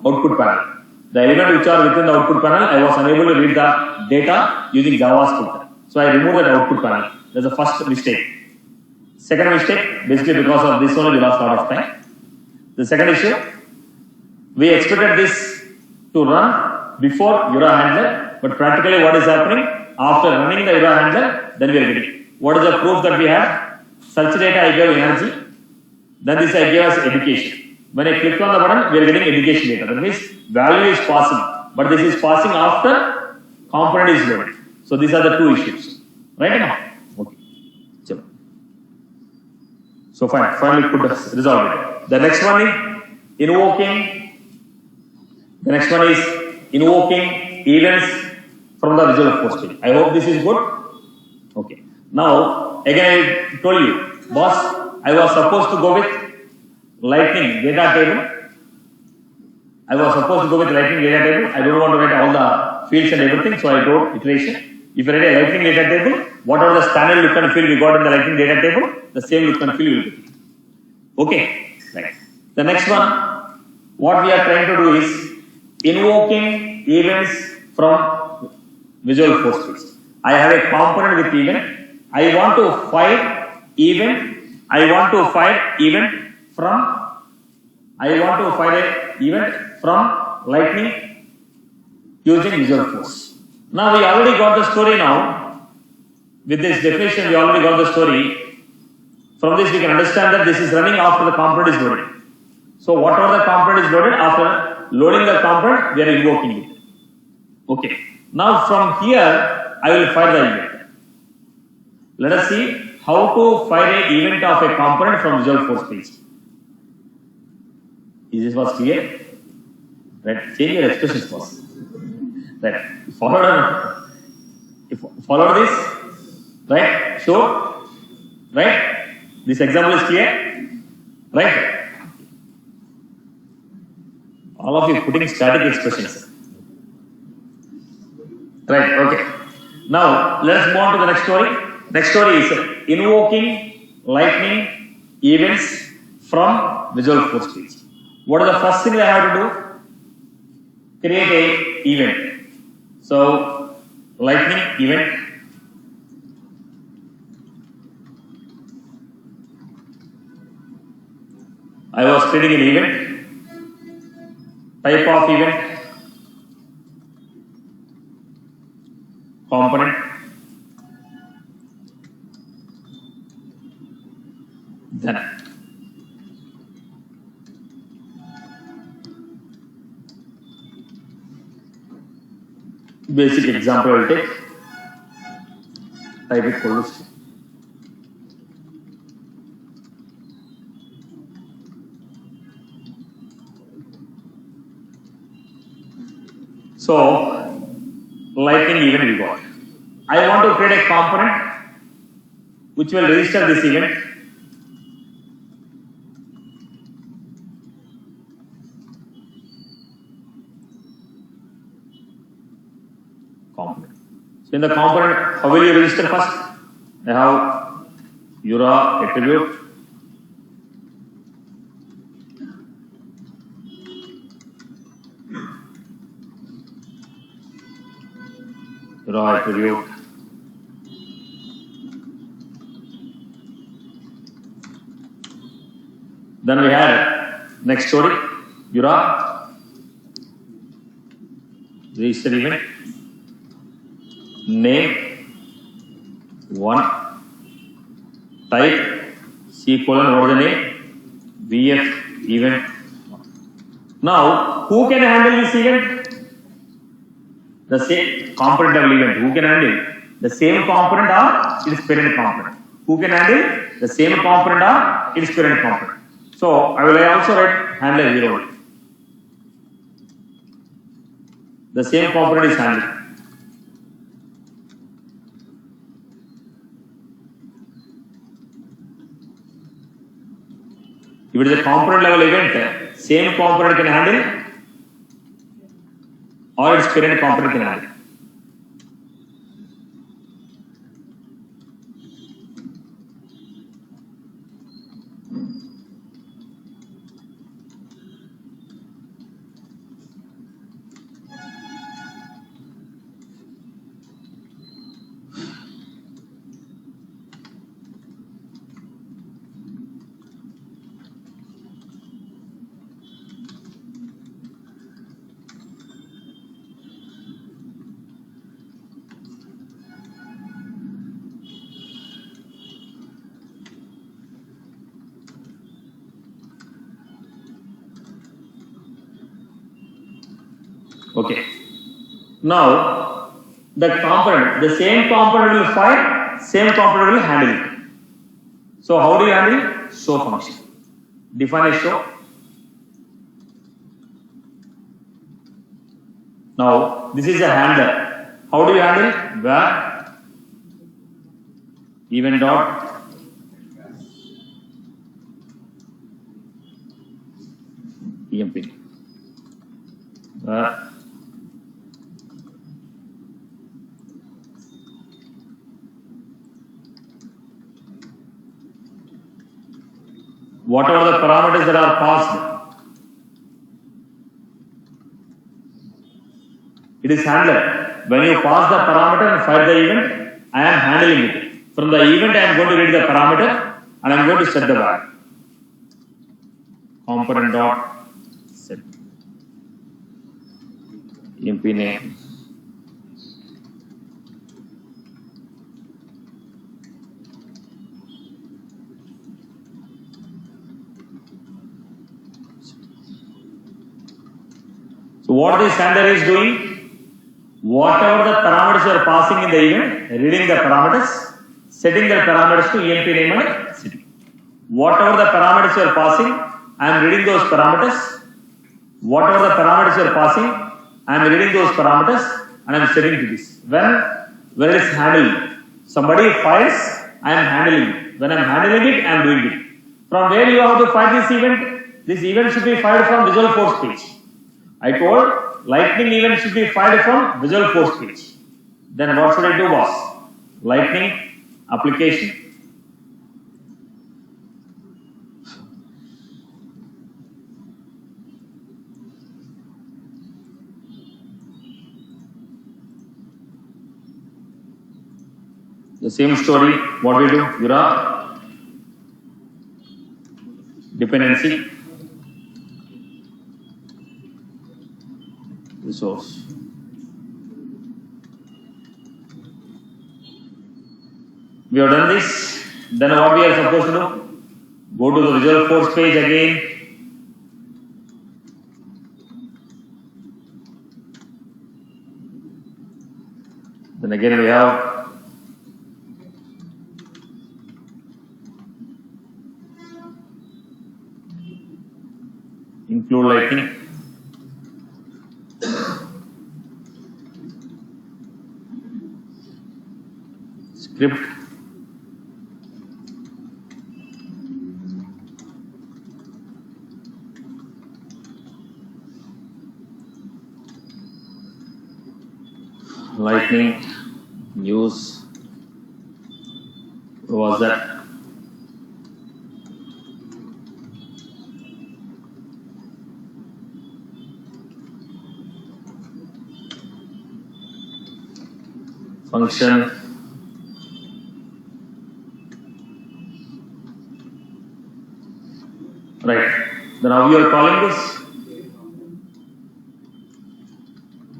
output panel. The element which are within the output panel, I was unable to read the data using JavaScript. So I removed that output panel. That's the first mistake. Second mistake, basically because of this only we lost a lot of time. The second issue, we expected this to run before URA handler, but practically what is happening? After running the URA handler, then we are getting. What is the proof that we have? Search data I gave energy, then this I gave us education. When I click on the button, we are getting education data. That means value is passing, but this is passing after component is loaded. So these are the two issues. Right now? Okay. Chalo. So fine, finally could resolve it. The next one is invoking. The next one is invoking events from the Visual Force page. I hope this is good. Okay. Now, again I told you, boss, I was supposed to go with lightning data table. I was supposed to go with lightning data table. I don't want to write all the fields and everything, so I wrote iteration. If you write a lightning data table, whatever the standard look and feel we got in the lightning data table, the same look and feel we will get. Okay, right. The next one, what we are trying to do is invoking events from visual force fields. I have a component with event. I want to find event. I want to find event from. I want to find an event from lightning using visual force. Now we already got the story now. With this definition, we already got the story. From this, we can understand that this is running after the component is loaded. So whatever the component is loaded, after loading the component, we are invoking it. Okay. Now from here, I will find the event. Let us see how to find an event of a component from visual force fields. Is this was clear? Right. Change your expressions first. Right. Follow this. Right. Sure. Right. This example is clear. Right. All of you putting static expressions. Right. Okay. Now let us move on to the next story. Next story is invoking lightning events from visual force fields. What is the first thing I have to do? Create a event. So lightning event. I was creating an event. Type of event. Component. Then basic example I will take. Type it for this. So lightning event we got. I want to create a component which will register this event. Component. So in the component, how will you register first? I have URA attribute. URA attribute. Then we had next story, URA register event. Name 1 type C colon over the name VF event. Now who can handle this event? The same component level event. Who can handle the same component or its parent component? Who can handle the same component or its parent component? So I will also write handler 0. The same component is handled. If it is a component level event, same component can handle or its parent component can handle. Okay. Now, the component, the same component will find, same component will handle it. So, how do you handle it? Show function. Define a show. Now, this is a handler. How do you handle it? Where event dot emp. Where whatever the parameters that are passed, it is handled. When you pass the parameter and fire the event, I am handling it. From the event, I am going to read the parameter and I am going to set the value. Component dot set emp name. So what this handler is doing, whatever the parameters you are passing in the event, reading the parameters, setting the parameters to emp name and city. Whatever the parameters you are passing, I am reading those parameters. Whatever the parameters you are passing, I am reading those parameters and I am setting to this. When it is handling, somebody fires, I am handling it. When I am handling it, I am doing it. From where you have to fire this event? This event should be fired from Visual Force page. I told lightning event should be fired from Visual Force page. Then what should I do, boss? Lightning application. The same story, what we do? Jura dependency resource. We have done this. Then what we are supposed to do? Go to the Visual Force page again. Then again we have include lightning. Script. Lightning use. What was that? Function. Right. Then how you are calling this?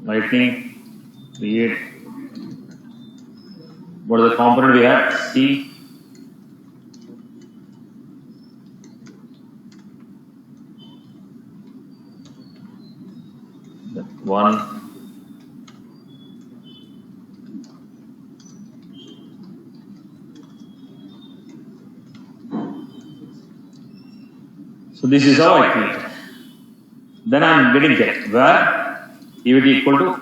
Lightning create. What is the component we have? C. One. So this is how I create. Then I am getting get where event equal to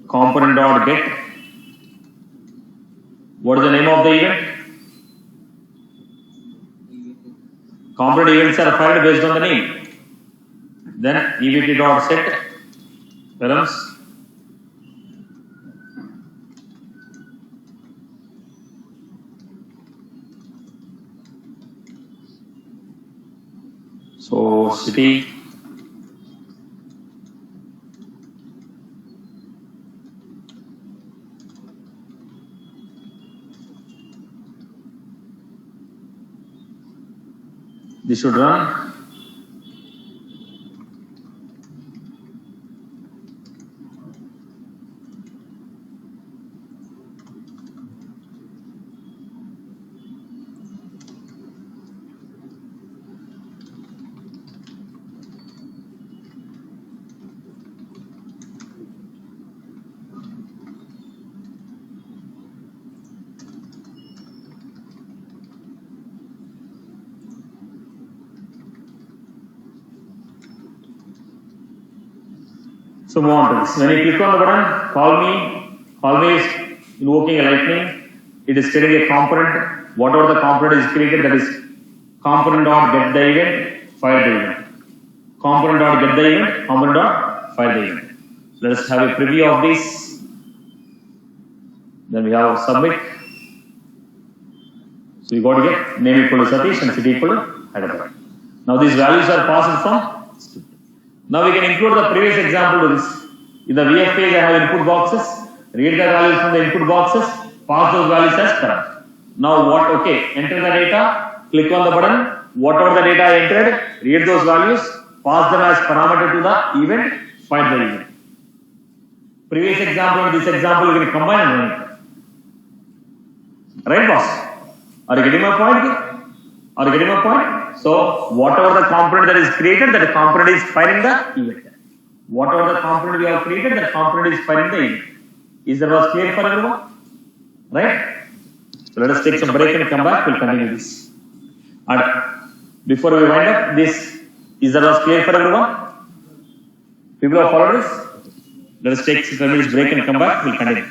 component dot get. What is the name of the event? Component events are fired based on the name. Then event dot set params. So city. This should run. So move on to this. When you click on the button, call me is invoking a lightning. It is creating a component. Whatever the component is created, that is component dot get the event, fire the event. Component dot get the event, component dot fire the event. Let us have a preview of this. Then we have submit. So we got to get name equal to Satish and city equal to header. Now these values are passed from stupid. Now we can include the previous example to this. In the VF page I have input boxes, read the values from the input boxes, pass those values as current. Now what? Okay, enter the data, click on the button, whatever the data I entered, read those values, pass them as parameter to the event, find the event. Previous example and this example you can combine and run it. Right, boss? Are you getting my point? Are you getting my point? So, whatever the component that is created, that component is finding the event. Whatever the component we have created, that component is finding the event. Is that was clear for everyone? Right? So, let us take some break and come back. We'll continue this. And before we wind up, is that was clear for everyone? People have followed this? Let us take 10 minutes break and come back. We'll continue.